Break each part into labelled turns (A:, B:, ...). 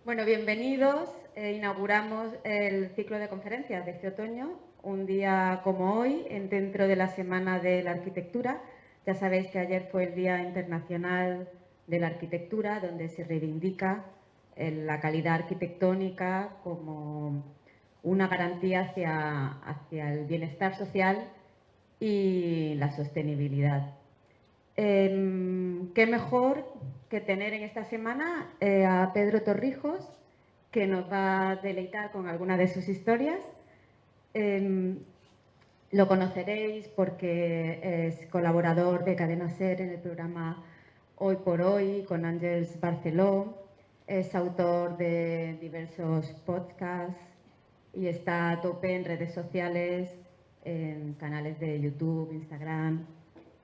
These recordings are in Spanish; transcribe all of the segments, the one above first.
A: Bueno, bienvenidos. Inauguramos el ciclo de conferencias de este otoño, un día como hoy, dentro de la Semana de la Arquitectura. Ya sabéis que ayer fue el Día Internacional de la Arquitectura, donde se reivindica la calidad arquitectónica como una garantía hacia el bienestar social y la sostenibilidad. Qué mejor que tener en esta semana a Pedro Torrijos, que nos va a deleitar con alguna de sus historias. Em, lo conoceréis porque es colaborador de Cadena Ser en el programa Hoy por Hoy con Ángels Barceló. Es autor de diversos podcasts y está a tope en redes sociales, en canales de YouTube, Instagram,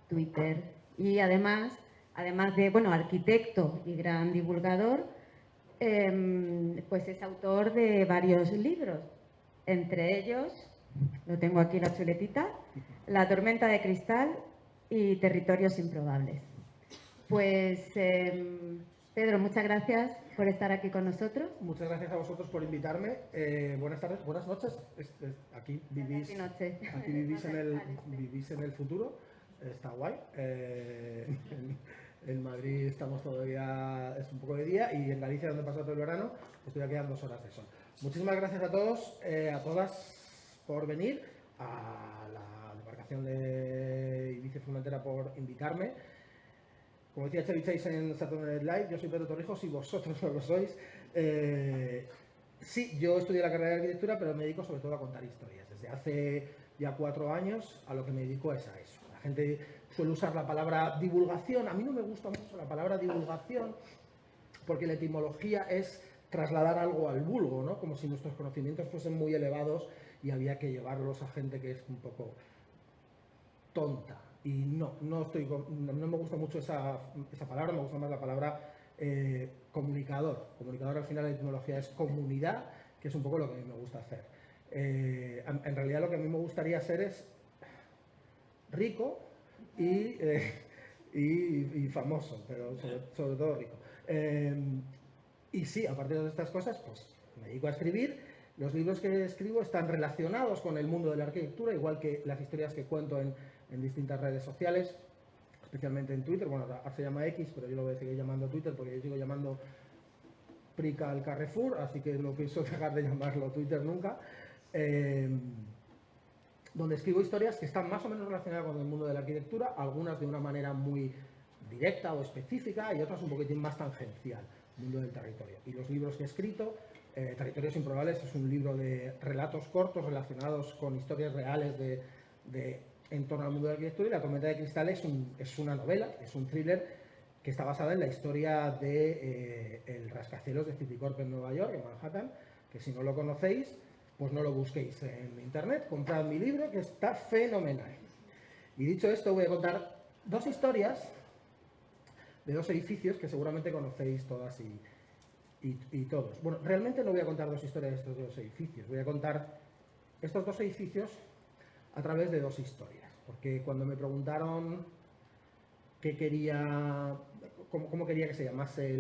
A: Twitter. Y además de, bueno, arquitecto y gran divulgador, pues es autor de varios libros. Entre ellos, lo tengo aquí la chuletita, La tormenta de cristal y Territorios improbables. Pues, Pedro, muchas gracias por estar aquí con nosotros.
B: Muchas gracias a vosotros por invitarme. Buenas tardes, buenas noches. Aquí vivís,
A: Noche.
B: aquí vivís en el futuro. Está guay. En Madrid estamos todavía, es un poco de día, y en Galicia, donde he pasado todo el verano, pues todavía quedan 2 horas de sol. Muchísimas gracias a todos, a todas por venir, a la demarcación de Ibiza y Formentera por invitarme. Como decía Chevy Chase en Saturday Night Live, yo soy Pedro Torrijos y vosotros no lo sois. Sí, yo estudié la carrera de arquitectura, pero me dedico sobre todo a contar historias. Desde hace ya 4 años a lo que me dedico es a eso. La gente suele usar la palabra divulgación. A mí no me gusta mucho la palabra divulgación porque la etimología es trasladar algo al vulgo, ¿no? Como si nuestros conocimientos fuesen muy elevados y había que llevarlos a gente que es un poco tonta. Y no me gusta mucho esa palabra, me gusta más la palabra comunicador. Comunicador, al final, la etimología es comunidad, que es un poco lo que a mí me gusta hacer. En realidad, lo que a mí me gustaría ser es rico y famoso, pero sobre todo rico. Y sí, aparte de estas cosas, pues me dedico a escribir. Los libros que escribo están relacionados con el mundo de la arquitectura, igual que las historias que cuento en distintas redes sociales, especialmente en Twitter. Bueno, ahora se llama X, pero yo lo voy a seguir llamando Twitter porque yo sigo llamando Prica al Carrefour, así que no pienso dejar de llamarlo Twitter nunca. Donde escribo historias que están más o menos relacionadas con el mundo de la arquitectura, algunas de una manera muy directa o específica y otras un poquitín más tangencial, mundo del territorio. Y los libros que he escrito, Territorios improbables es un libro de relatos cortos relacionados con historias reales en torno al mundo de la arquitectura, y La tormenta de cristal es una novela, es un thriller que está basada en la historia de el rascacielos de Citicorp en Nueva York, en Manhattan, que si no lo conocéis, pues no lo busquéis en internet, comprad mi libro, que está fenomenal. Y dicho esto, voy a contar 2 historias de 2 edificios que seguramente conocéis todas y todos. Bueno, realmente no voy a contar 2 historias de estos 2 edificios, voy a contar estos 2 edificios a través de 2 historias. Porque cuando me preguntaron qué quería, cómo quería que se llamase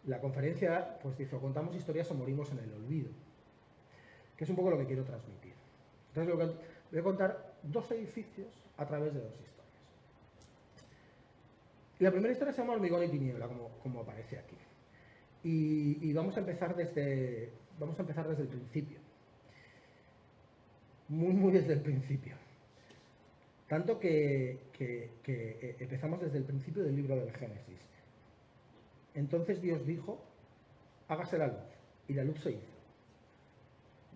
B: la conferencia, pues dice, o contamos historias o morimos en el olvido, que es un poco lo que quiero transmitir. Entonces voy a contar 2 edificios a través de 2 historias. Y la primera historia se llama Hormigón y tiniebla, como aparece aquí. Y vamos a empezar desde el principio. Muy desde el principio. Tanto que empezamos desde el principio del libro del Génesis. Entonces Dios dijo, hágase la luz, y la luz se hizo.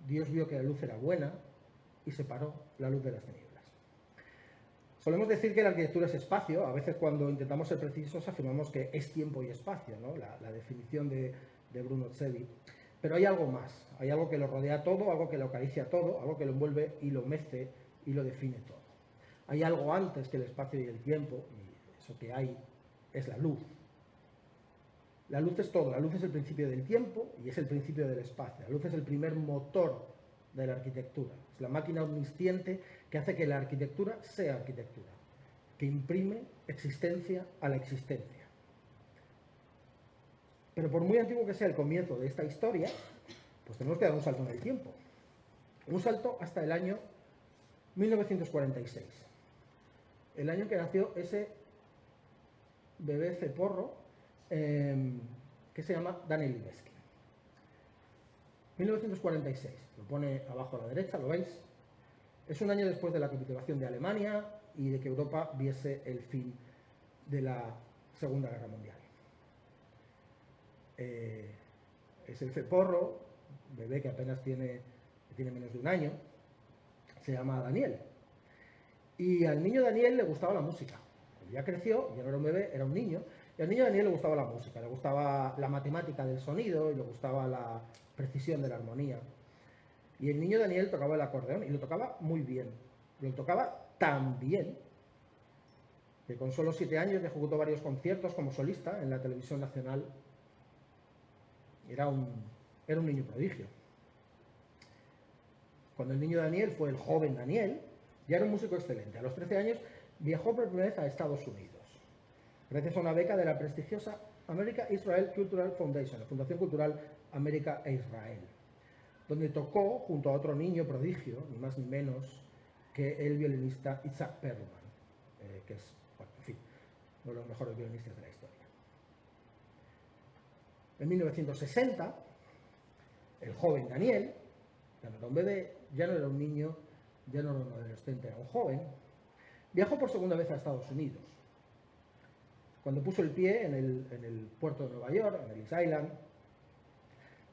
B: Dios vio que la luz era buena y separó la luz de las tinieblas. Solemos decir que la arquitectura es espacio. A veces, cuando intentamos ser precisos, afirmamos que es tiempo y espacio, ¿no? La definición de Bruno Tsevi. Pero hay algo más, hay algo que lo rodea todo, algo que lo acaricia todo, algo que lo envuelve y lo mece y lo define todo. Hay algo antes que el espacio y el tiempo, y eso que hay es la luz. La luz es todo, la luz es el principio del tiempo y es el principio del espacio. La luz es el primer motor de la arquitectura, es la máquina omnisciente que hace que la arquitectura sea arquitectura, que imprime existencia a la existencia. Pero por muy antiguo que sea el comienzo de esta historia, pues tenemos que dar un salto en el tiempo. Un salto hasta el año 1946. El año en que nació ese bebé ceporro que se llama Daniel Libeskind. 1946, lo pone abajo a la derecha, ¿lo veis? Es un año después de la capitulación de Alemania y de que Europa viese el fin de la Segunda Guerra Mundial. Es el ceporro, bebé que apenas tiene menos de un año, se llama Daniel. Y al niño Daniel le gustaba la música. Cuando ya creció, ya no era un bebé, era un niño, y al niño Daniel le gustaba la música, le gustaba la matemática del sonido y le gustaba la precisión de la armonía. Y el niño Daniel tocaba el acordeón y lo tocaba muy bien. Lo tocaba tan bien que con solo 7 años ejecutó varios conciertos como solista en la televisión nacional. Era un niño prodigio. Cuando el niño Daniel fue el joven Daniel, ya era un músico excelente. A los 13 años viajó por primera vez a Estados Unidos, gracias a una beca de la prestigiosa America Israel Cultural Foundation, la Fundación Cultural América e Israel, donde tocó junto a otro niño prodigio, ni más ni menos que el violinista Isaac Perlman, que es, bueno, en fin, uno de los mejores violinistas de la historia. En 1960, el joven Daniel, ya no era un bebé, ya no era un niño, ya no era un adolescente, era un joven, viajó por segunda vez a Estados Unidos. Cuando puso el pie en el puerto de Nueva York, en Ellis Island,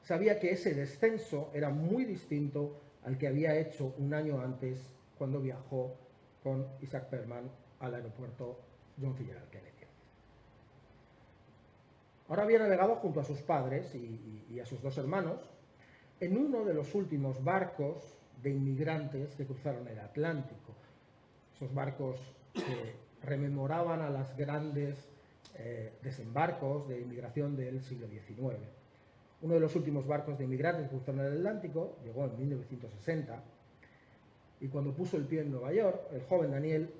B: sabía que ese descenso era muy distinto al que había hecho un año antes cuando viajó con Isaac Perlman al aeropuerto John F. Kennedy. Ahora había navegado junto a sus padres y a sus 2 hermanos en uno de los últimos barcos de inmigrantes que cruzaron el Atlántico. Esos barcos que rememoraban a los grandes desembarcos de inmigración del siglo XIX. Uno de los últimos barcos de inmigrantes que cruzaron el Atlántico llegó en 1960 y cuando puso el pie en Nueva York, el joven Daniel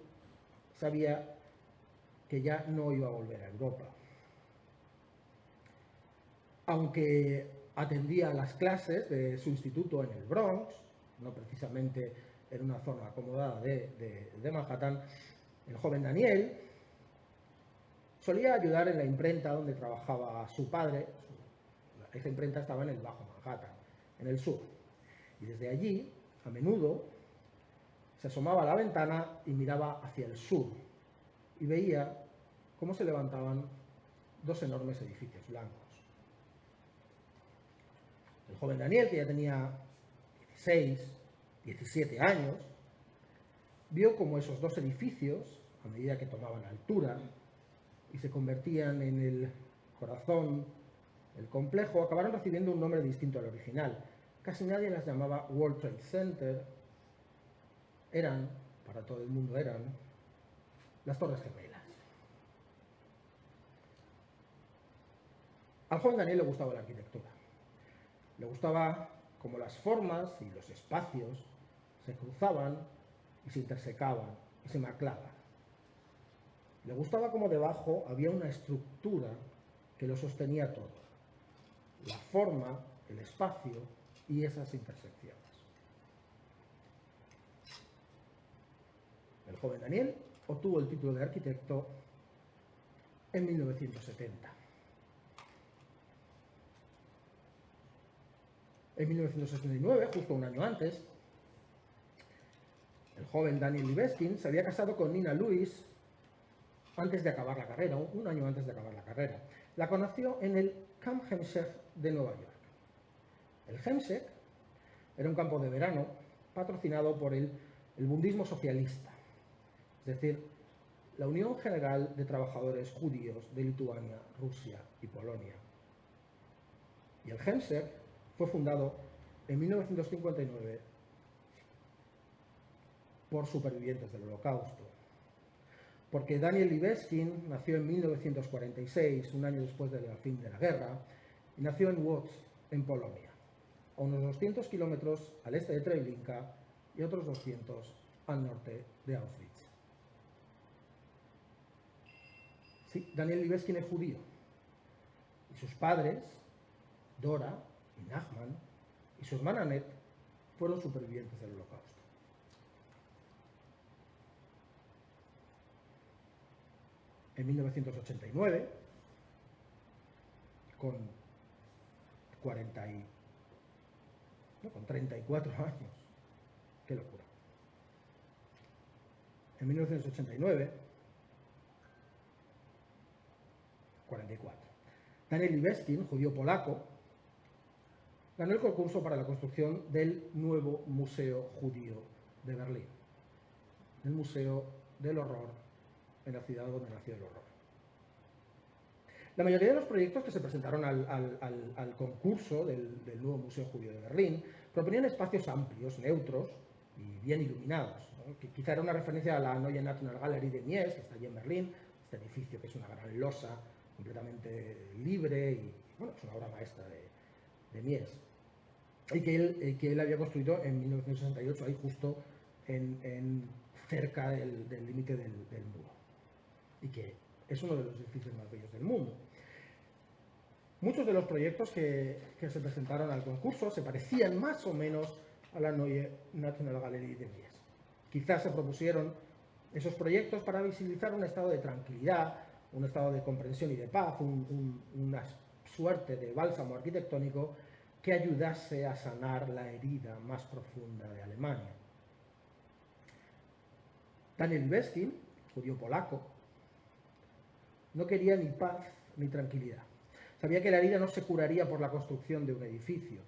B: sabía que ya no iba a volver a Europa. Aunque atendía las clases de su instituto en el Bronx, no precisamente en una zona acomodada de Manhattan, el joven Daniel solía ayudar en la imprenta donde trabajaba su padre. Esa imprenta estaba en el Bajo Manhattan, en el sur. Y desde allí, a menudo, se asomaba a la ventana y miraba hacia el sur y veía cómo se levantaban 2 enormes edificios blancos. El joven Daniel, que ya tenía 16, 17 años, vio cómo esos 2 edificios, a medida que tomaban altura y se convertían en el corazón del complejo, acabaron recibiendo un nombre distinto al original. Casi nadie las llamaba World Trade Center, eran, para todo el mundo eran, las Torres Gemelas. Al joven Daniel le gustaba la arquitectura. Le gustaba cómo las formas y los espacios se cruzaban y se intersecaban y se maclaban. Le gustaba cómo debajo había una estructura que lo sostenía todo. La forma, el espacio y esas intersecciones. El joven Daniel obtuvo el título de arquitecto en 1970. En 1969, justo un año antes, el joven Daniel Libeskind se había casado con Nina Lewis antes de acabar la carrera, un año antes de acabar la carrera. La conoció en el Camp Hemsek de Nueva York. El Hemsek era un campo de verano patrocinado por el bundismo socialista, es decir, la Unión General de Trabajadores Judíos de Lituania, Rusia y Polonia. Y el Hemsek fue fundado en 1959 por supervivientes del Holocausto. Porque Daniel Libeskind nació en 1946, un año después del fin de la guerra, y nació en Łódź, en Polonia, a unos 200 kilómetros al este de Treblinka y otros 200 al norte de Auschwitz. Sí, Daniel Libeskind es judío. y sus padres, Dora y Nachman, y su hermana Annette, fueron supervivientes del Holocausto. En 1989, con 34 años, qué locura. En 1989, 44, Daniel Libeskind, judío polaco, ganó el concurso para la construcción del nuevo Museo Judío de Berlín, el Museo del Horror en la ciudad donde nació el horror. La mayoría de los proyectos que se presentaron al concurso del nuevo Museo Judío de Berlín proponían espacios amplios, neutros y bien iluminados, ¿no? Que quizá era una referencia a la Neue National Gallery de Mies, que está allí en Berlín, este edificio que es una gran losa completamente libre y bueno, es una obra maestra de Mies, y que él había construido en 1968, ahí justo cerca del límite del muro, y que es uno de los edificios más bellos del mundo. Muchos de los proyectos que se presentaron al concurso se parecían más o menos a la Neue National Gallery de Mies. Quizás se propusieron esos proyectos para visibilizar un estado de tranquilidad, un estado de comprensión y de paz, una suerte de bálsamo arquitectónico que ayudase a sanar la herida más profunda de Alemania. Daniel Libeskind, judío polaco, no quería ni paz ni tranquilidad. Sabía que la herida no se curaría por la construcción de un edificio.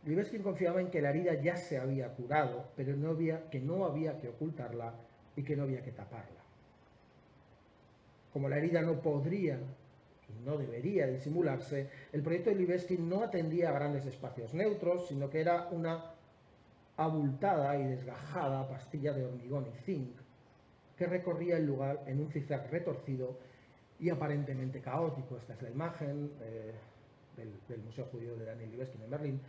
B: Libeskind confiaba en que la herida ya se había curado, pero que no había que ocultarla y que no había que taparla. Como la herida no podría y no debería disimularse, el proyecto de Libeskind no atendía a grandes espacios neutros, sino que era una abultada y desgajada pastilla de hormigón y zinc que recorría el lugar en un zigzag retorcido y aparentemente caótico. Esta es la imagen del Museo Judío de Daniel Libeskind en Berlín,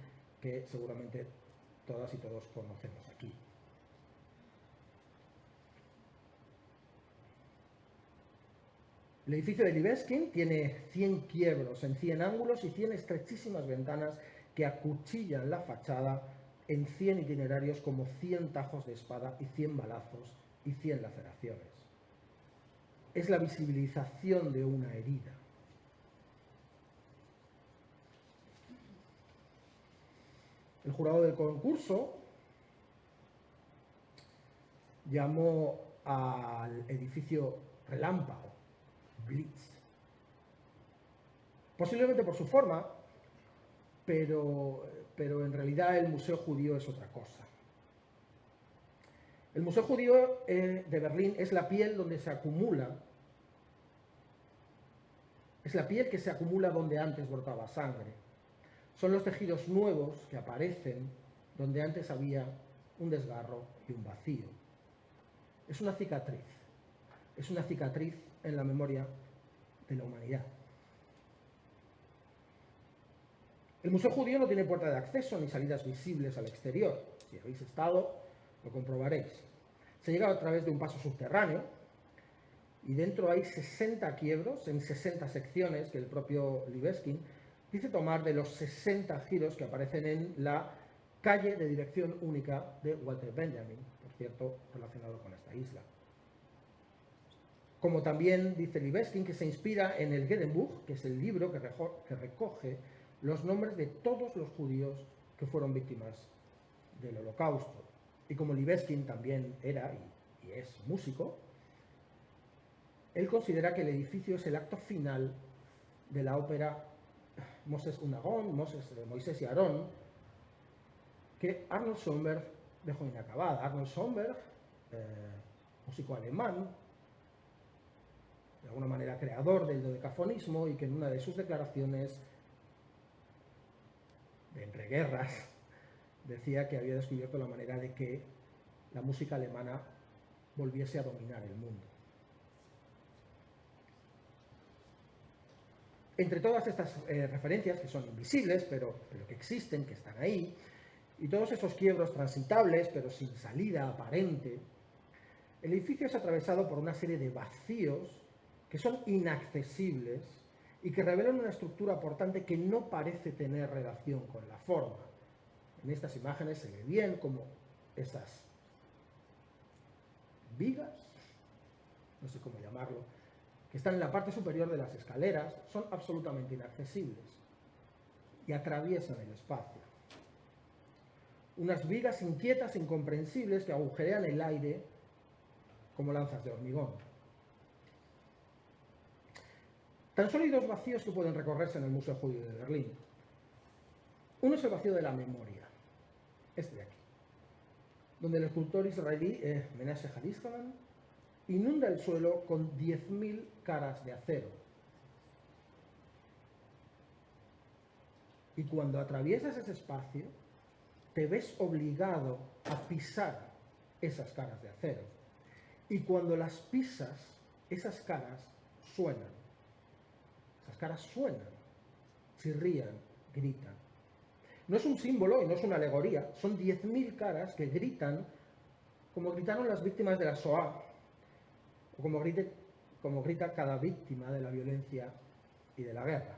B: que seguramente todas y todos conocemos aquí. El edificio de Libeskind tiene 100 quiebros en 100 ángulos y 100 estrechísimas ventanas que acuchillan la fachada en 100 itinerarios como 100 tajos de espada y 100 balazos y 100 laceraciones. Es la visibilización de una herida. El jurado del concurso llamó al edificio Relámpago, Blitz, posiblemente por su forma, pero en realidad el Museo Judío es otra cosa. El Museo Judío de Berlín es la piel donde se acumula, es la piel que se acumula donde antes brotaba sangre. Son los tejidos nuevos que aparecen donde antes había un desgarro y un vacío. Es una cicatriz en la memoria de la humanidad. El Museo Judío no tiene puerta de acceso ni salidas visibles al exterior. Si habéis estado, lo comprobaréis. Se llega a través de un paso subterráneo y dentro hay 60 quiebros en 60 secciones que el propio Libeskind dice tomar de los 60 giros que aparecen en la calle de dirección única de Walter Benjamin, por cierto, relacionado con esta isla. Como también dice Libeskind que se inspira en el Gedenkbuch, que es el libro que recoge los nombres de todos los judíos que fueron víctimas del Holocausto. Y como Libeskind también era y es músico, él considera que el edificio es el acto final de la ópera Moses und Aaron, Moisés y Aarón, que Arnold Schoenberg dejó inacabada. Arnold Schoenberg, músico alemán, de alguna manera creador del dodecafonismo, y que en una de sus declaraciones de entreguerras decía que había descubierto la manera de que la música alemana volviese a dominar el mundo. Entre todas estas referencias, que son invisibles, pero que existen, que están ahí, y todos esos quiebros transitables, pero sin salida aparente, el edificio es atravesado por una serie de vacíos que son inaccesibles y que revelan una estructura portante que no parece tener relación con la forma. En estas imágenes se ve bien cómo esas vigas, no sé cómo llamarlo, que están en la parte superior de las escaleras, son absolutamente inaccesibles y atraviesan el espacio. Unas vigas inquietas, incomprensibles, que agujerean el aire como lanzas de hormigón. Tan solo hay dos vacíos que pueden recorrerse en el Museo Judío de Berlín. Uno es el vacío de la memoria, este de aquí, donde el escultor israelí Menashe Harishalan inunda el suelo con 10.000 caras de acero. Y cuando atraviesas ese espacio, te ves obligado a pisar esas caras de acero. Y cuando las pisas, esas caras suenan. Esas caras suenan, chirrían, gritan. No es un símbolo y no es una alegoría, son 10.000 caras que gritan como gritaron las víctimas de la Shoah, o como grita cada víctima de la violencia y de la guerra.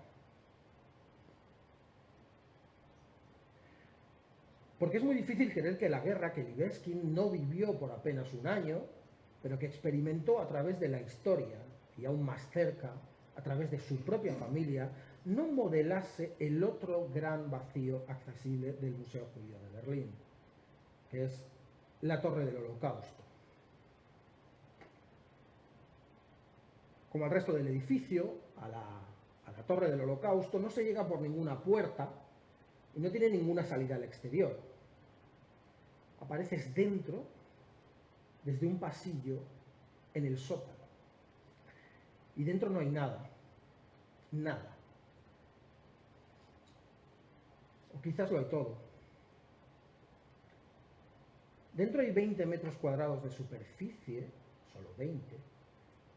B: Porque es muy difícil creer que la guerra que Libeskín no vivió por apenas un año, pero que experimentó a través de la historia, y aún más cerca, a través de su propia familia, no modelase el otro gran vacío accesible del Museo Judío de Berlín, que es la Torre del Holocausto. Como al resto del edificio, a la Torre del Holocausto no se llega por ninguna puerta y no tiene ninguna salida al exterior. Apareces dentro, desde un pasillo, en el sótano. Y dentro no hay nada. Nada. O quizás lo hay todo. Dentro hay 20 metros cuadrados de superficie, solo 20,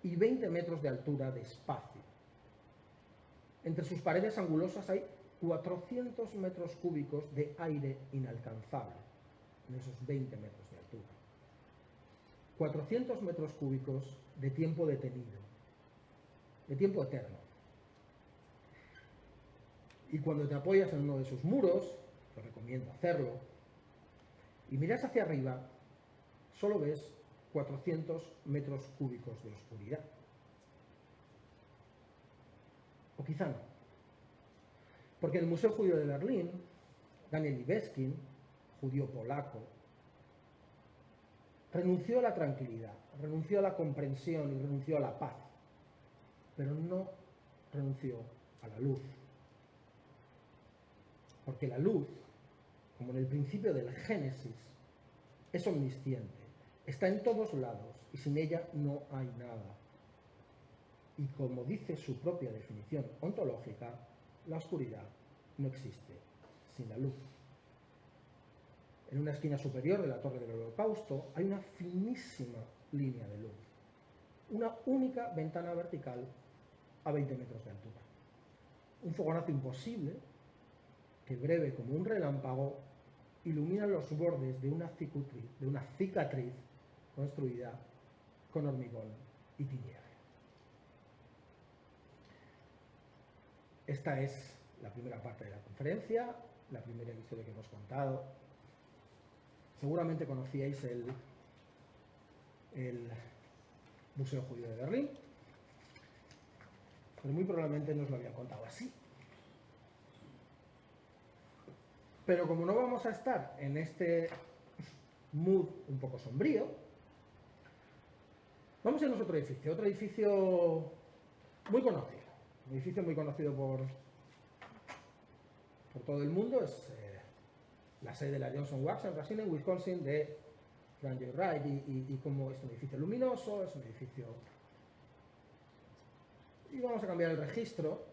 B: y 20 metros de altura de espacio. Entre sus paredes angulosas hay 400 metros cúbicos de aire inalcanzable, en esos 20 metros de altura. 400 metros cúbicos de tiempo detenido, de tiempo eterno. Y cuando te apoyas en uno de sus muros, te recomiendo hacerlo, y miras hacia arriba, solo ves 400 metros cúbicos de oscuridad. O quizá no. Porque en el Museo Judío de Berlín, Daniel Libeskín, judío polaco, renunció a la tranquilidad, renunció a la comprensión y renunció a la paz, pero no renunció a la luz. Porque la luz, como en el principio del Génesis, es omnisciente, está en todos lados y sin ella no hay nada. Y como dice su propia definición ontológica, la oscuridad no existe sin la luz. En una esquina superior de la Torre del Holocausto hay una finísima línea de luz, una única ventana vertical a 20 metros de altura. Un fogonazo imposible que, breve como un relámpago, ilumina los bordes de una cicatriz construida con hormigón y tiniebla. Esta es la primera parte de la conferencia, la primera historia que hemos contado. Seguramente conocíais el Museo Judío de Berlín, pero muy probablemente no os lo había contado así. Pero como no vamos a estar en este mood un poco sombrío, vamos a irnos a otro edificio muy conocido. Un edificio muy conocido por todo el mundo, es la sede de la Johnson Wax en Racine, en Wisconsin, de Frank Lloyd Wright, y como es un edificio luminoso, es un edificio... Y vamos a cambiar el registro,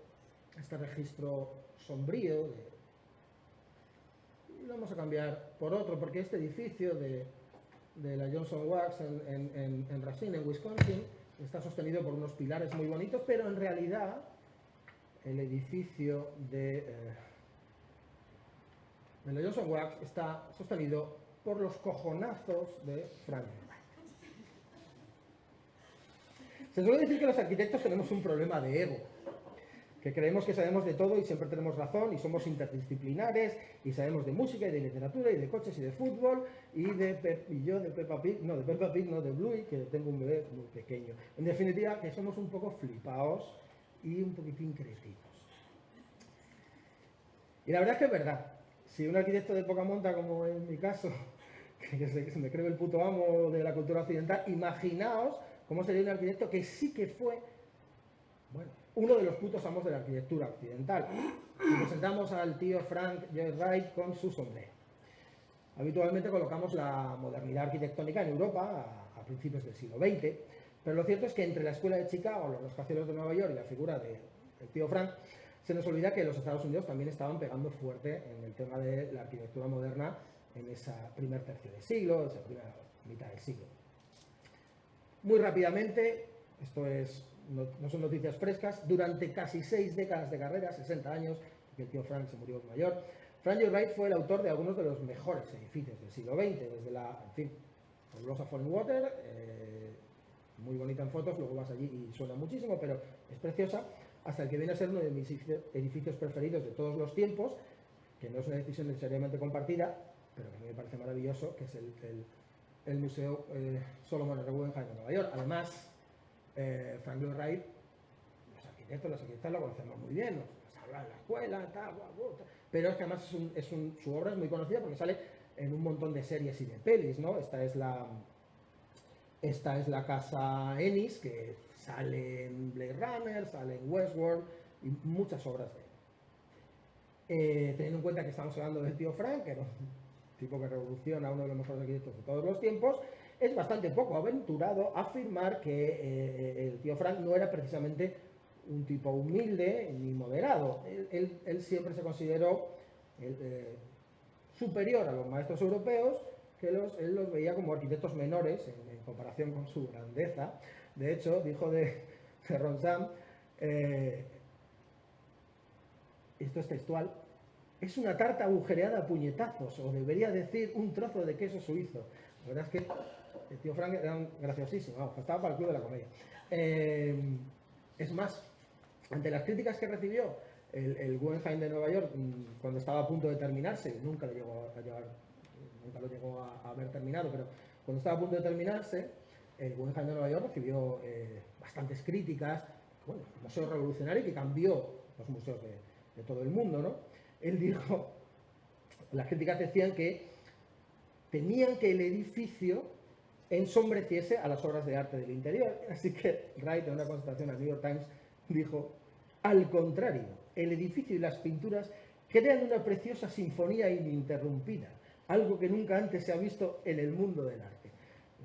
B: este registro sombrío, y lo vamos a cambiar por otro, porque este edificio de la Johnson Wax en Racine, en Wisconsin, está sostenido por unos pilares muy bonitos, pero en realidad el edificio de la Johnson Wax está sostenido por los cojonazos de Frank Lloyd Wright. Se suele decir que los arquitectos tenemos un problema de ego, que creemos que sabemos de todo y siempre tenemos razón y somos interdisciplinares y sabemos de música y de literatura y de coches y de fútbol y yo de Peppa Pig, no de Bluey, que tengo un bebé muy pequeño. En definitiva, que somos un poco flipaos y un poquitín cretinos. Y la verdad es que es verdad. Si un arquitecto de poca monta, como en mi caso, que se me cree el puto amo de la cultura occidental, imaginaos cómo sería un arquitecto que sí que fue, bueno, uno de los putos amos de la arquitectura occidental. Si presentamos al tío Frank Lloyd Wright con su sombrero. Habitualmente colocamos la modernidad arquitectónica en Europa a principios del siglo XX, pero lo cierto es que entre la escuela de Chicago, los rascacielos de Nueva York y la figura del tío Frank, se nos olvida que los Estados Unidos también estaban pegando fuerte en el tema de la arquitectura moderna en esa primer tercio del siglo, esa primera mitad del siglo. Muy rápidamente, esto no son noticias frescas, durante casi 6 décadas de carrera, 60 años, que el tío Frank se murió en Nueva York, Frank Lloyd Wright fue el autor de algunos de los mejores edificios del siglo XX, desde la, en fin, fabulosa Falling Water, muy bonita en fotos, luego vas allí y suena muchísimo, pero es preciosa, hasta el que viene a ser uno de mis edificios preferidos de todos los tiempos, que no es una decisión necesariamente compartida, pero que a mí me parece maravilloso, que es el Museo Solomon R. Guggenheim de Nueva York. Además, Frank Lloyd Wright, los arquitectas lo conocemos muy bien, nos habla en la escuela, tal, pero es que además su obra es muy conocida porque sale en un montón de series y de pelis, ¿no? Esta es la casa Ennis, que sale en Blade Runner, sale en Westworld y muchas obras de él. Teniendo en cuenta que estamos hablando del tío Frank, que era un tipo que revoluciona, uno de los mejores arquitectos de todos los tiempos, es bastante poco aventurado afirmar que el tío Frank no era precisamente un tipo humilde ni moderado. Él siempre se consideró superior a los maestros europeos, que él los veía como arquitectos menores en comparación con su grandeza. De hecho, dijo de Ronsam, esto es textual, es una tarta agujereada a puñetazos, o debería decir un trozo de queso suizo. La verdad es que el tío Frank era un graciosísimo, vamos, estaba para el club de la comedia. Es más, ante las críticas que recibió el Guggenheim de Nueva York cuando estaba a punto de terminarse, nunca lo llegó a ver terminado, pero cuando estaba a punto de terminarse, el Guggenheim de Nueva York recibió bastantes críticas, bueno, un museo revolucionario que cambió los museos de todo el mundo, ¿no? Él dijo, las críticas decían que temían que el edificio ensombreciese a las obras de arte del interior, así que Wright, en una contestación al New York Times, dijo, al contrario, el edificio y las pinturas crean una preciosa sinfonía ininterrumpida, algo que nunca antes se ha visto en el mundo del arte.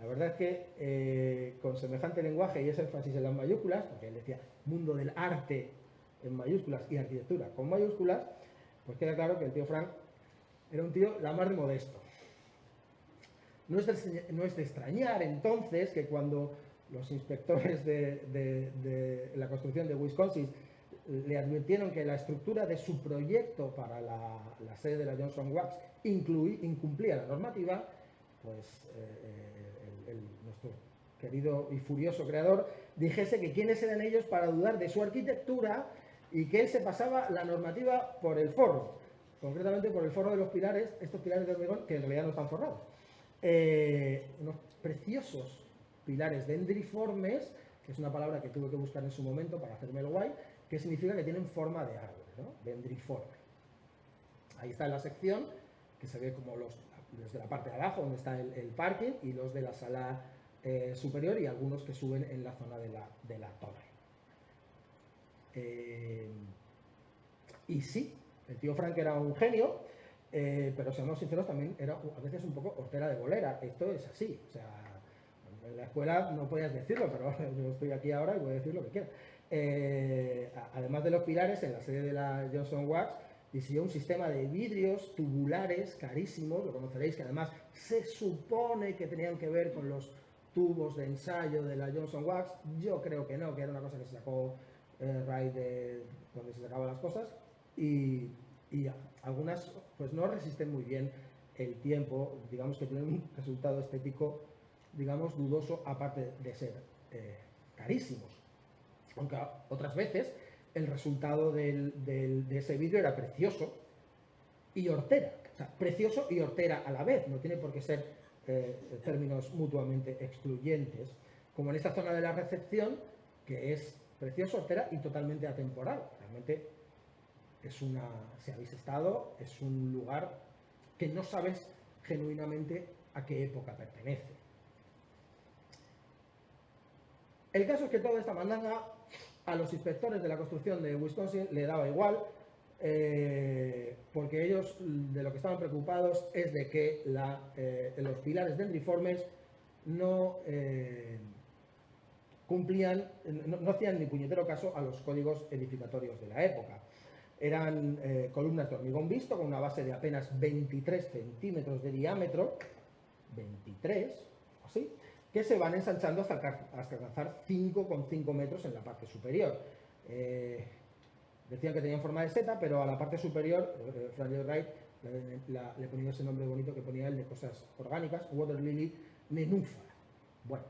B: La verdad es que con semejante lenguaje y ese énfasis en las mayúsculas, porque él decía mundo del arte en mayúsculas y arquitectura con mayúsculas, pues queda claro que el tío Frank era un tío la mar de modesto. No es de extrañar entonces que cuando los inspectores de la construcción de Wisconsin le advirtieron que la estructura de su proyecto para la sede de la Johnson Wax incumplía la normativa, pues nuestro querido y furioso creador dijese que quiénes eran ellos para dudar de su arquitectura y que él se pasaba la normativa por el forro, concretamente por el forro de los pilares, estos pilares de hormigón que en realidad no están forrados. Unos preciosos pilares dendriformes, que es una palabra que tuve que buscar en su momento para hacerme el guay, que significa que tienen forma de árbol, ¿no? Dendriforme. Ahí está en la sección, que se ve como los de la parte de abajo, donde está el parking, y los de la sala superior, y algunos que suben en la zona de la torre. Y sí, el tío Frank era un genio, pero seamos sinceros, también era a veces un poco hortera de bolera. Esto es así, o sea, en la escuela no podías decirlo, pero yo estoy aquí ahora y voy a decir lo que quiera. Además de los pilares, en la sede de la Johnson Wax diseñó un sistema de vidrios tubulares carísimos, lo conoceréis, que además se supone que tenían que ver con los tubos de ensayo de la Johnson Wax. Yo creo que no, que era una cosa que se sacó Wright de donde se sacaban las cosas, y algunas pues no resisten muy bien el tiempo, digamos que tienen un resultado estético, digamos, dudoso, aparte de ser carísimos. Aunque otras veces el resultado de ese vídeo era precioso y hortera. O sea, precioso y hortera a la vez, no tiene por qué ser términos mutuamente excluyentes, como en esta zona de la recepción, que es precioso, hortera y totalmente atemporal. Realmente si habéis estado, es un lugar que no sabes genuinamente a qué época pertenece. El caso es que toda esta mandanga a los inspectores de la construcción de Wisconsin le daba igual, porque ellos de lo que estaban preocupados es de que los pilares dendriformes no no hacían ni puñetero caso a los códigos edificatorios de la época. Eran columnas de hormigón visto con una base de apenas 23 centímetros de diámetro, 23, así, que se van ensanchando hasta alcanzar 5,5 metros en la parte superior. Decían que tenían forma de seta, pero a la parte superior, Frank Lloyd Wright le ponía ese nombre bonito que ponía él de cosas orgánicas, Water Lily nenúfar. Bueno,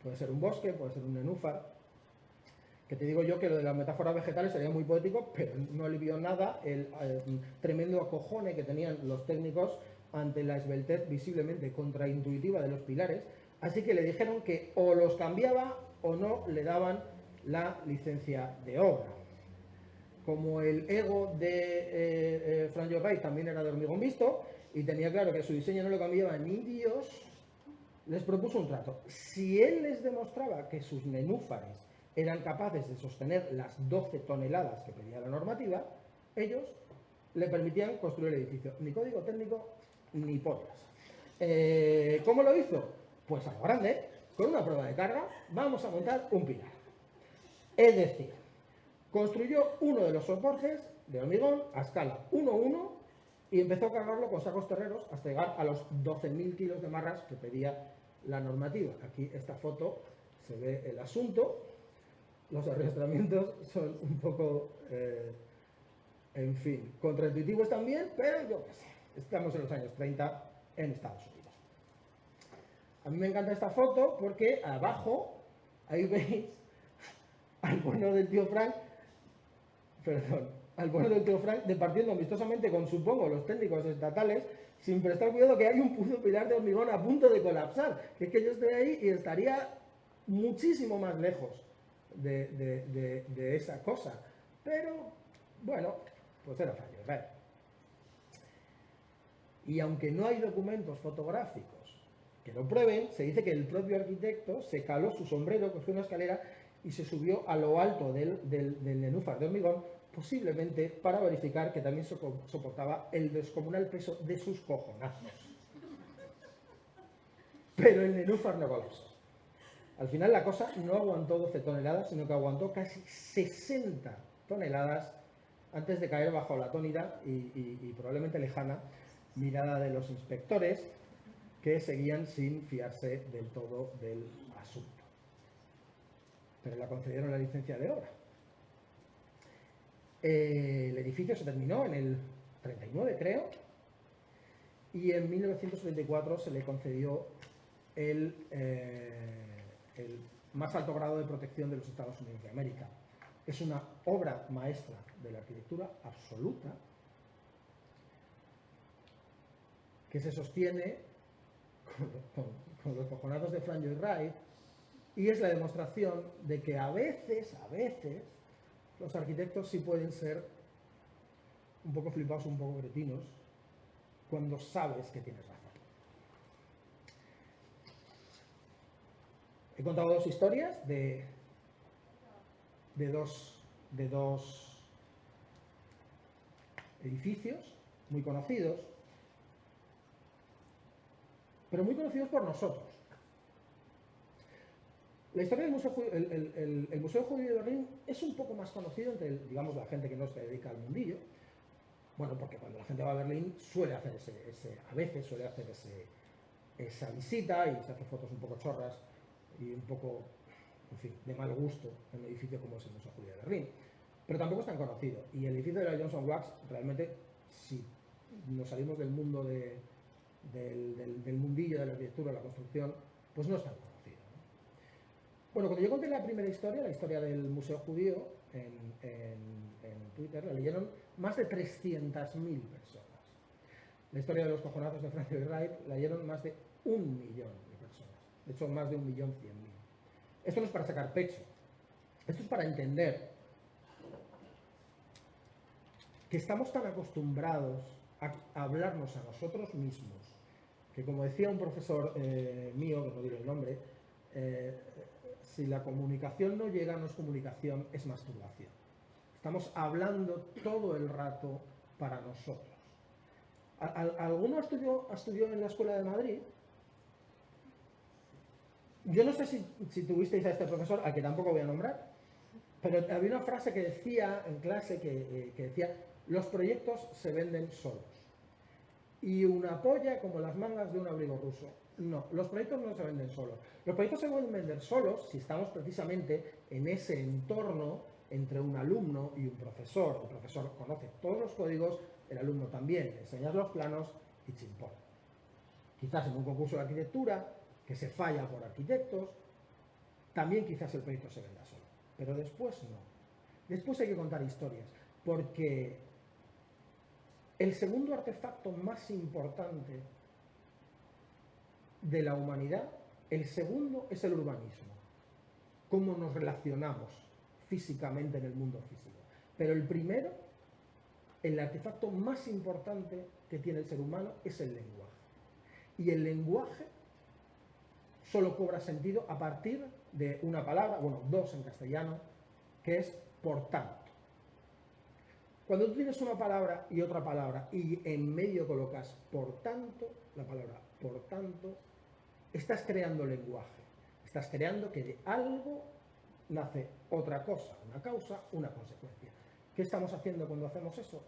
B: puede ser un bosque, puede ser un nenúfar. Que te digo yo que lo de las metáforas vegetales sería muy poético, pero no alivió nada el tremendo acojone que tenían los técnicos ante la esbeltez visiblemente contraintuitiva de los pilares, así que le dijeron que o los cambiaba o no le daban la licencia de obra. Como el ego de Frank Lloyd Wright también era de hormigón visto y tenía claro que su diseño no lo cambiaba ni Dios, les propuso un trato. Si él les demostraba que sus nenúfares eran capaces de sostener las 12 toneladas que pedía la normativa, ellos le permitían construir el edificio. Ni código técnico, ni pollas. ¿Cómo lo hizo? Pues a lo grande, con una prueba de carga, vamos a montar un pilar. Es decir, construyó uno de los soportes de hormigón a escala 1:1 y empezó a cargarlo con sacos terreros hasta llegar a los 12.000 kilos de marras que pedía la normativa. Aquí esta foto se ve el asunto. Los arrastramientos son un poco, en fin, contraintuitivos también, pero yo qué sé, estamos en los años 30 en Estados Unidos. A mí me encanta esta foto porque abajo, ahí veis al bueno del tío Frank, departiendo amistosamente con, supongo, los técnicos estatales, sin prestar cuidado que hay un puto pilar de hormigón a punto de colapsar. Que es que yo estoy ahí y estaría muchísimo más lejos de esa cosa. Pero, bueno, pues era fallo, ¿vale? Y aunque no hay documentos fotográficos que lo prueben, se dice que el propio arquitecto se caló su sombrero, cogió una escalera y se subió a lo alto del nenúfar de hormigón, posiblemente para verificar que también soportaba el descomunal peso de sus cojonazos. Pero el nenúfar no colapsó. Al final la cosa no aguantó 12 toneladas, sino que aguantó casi 60 toneladas antes de caer bajo la atónita y probablemente lejana mirada de los inspectores, que seguían sin fiarse del todo del asunto. Pero le concedieron la licencia de obra. El edificio se terminó en el 39, creo, y en 1934 se le concedió el más alto grado de protección de los Estados Unidos de América. Es una obra maestra de la arquitectura absoluta que se sostiene con los cojonazos de Frank Lloyd Wright y es la demostración de que a veces los arquitectos sí pueden ser un poco flipados, un poco cretinos cuando sabes que tienes razón. He contado dos historias de dos edificios muy conocidos, pero muy conocidos por nosotros. La historia del Museo Judío, el Museo Judío de Berlín es un poco más conocido entre, digamos, la gente que no se dedica al mundillo. Bueno, porque cuando la gente va a Berlín suele hacer a veces suele hacer esa visita y se hace fotos un poco chorras y un poco, en fin, de mal gusto en un edificio como es el Museo Judío de Berlín. Pero tampoco es tan conocido. Y el edificio de la Johnson Wax, realmente, si nos salimos del mundo del mundillo de la arquitectura, la construcción, pues no es tan conocido, ¿no? Bueno, cuando yo conté la primera historia, la historia del Museo Judío, en Twitter, la leyeron más de 300.000 personas. La historia de los cojonazos de Frank Lloyd Wright la leyeron más de 1.000.000 de personas. De hecho, más de 1.100.000. Esto no es para sacar pecho. Esto es para entender que estamos tan acostumbrados a hablarnos a nosotros mismos, que como decía un profesor mío, que no diré el nombre, si la comunicación no llega, no es comunicación, es masturbación. Estamos hablando todo el rato para nosotros. ¿Alguno estudió en la Escuela de Madrid? Yo no sé si tuvisteis a este profesor, al que tampoco voy a nombrar, pero había una frase que decía en clase que decía: los proyectos se venden solos. Y una polla como las mangas de un abrigo ruso. No, los proyectos no se venden solos. Los proyectos se pueden vender solos si estamos precisamente en ese entorno entre un alumno y un profesor. El profesor conoce todos los códigos, el alumno también. Le enseñas los planos y chimpón. Quizás en un concurso de arquitectura, que se falla por arquitectos, también quizás el proyecto se venda solo. Pero después no. Después hay que contar historias, porque el segundo artefacto más importante de la humanidad, el segundo es el urbanismo. Cómo nos relacionamos físicamente en el mundo físico. Pero el primero, el artefacto más importante que tiene el ser humano es el lenguaje. Y el lenguaje solo cobra sentido a partir de una palabra, bueno, dos en castellano, que es por tanto. Cuando tú tienes una palabra y otra palabra y en medio colocas por tanto, la palabra por tanto, estás creando lenguaje. Estás creando que de algo nace otra cosa, una causa, una consecuencia. ¿Qué estamos haciendo cuando hacemos eso?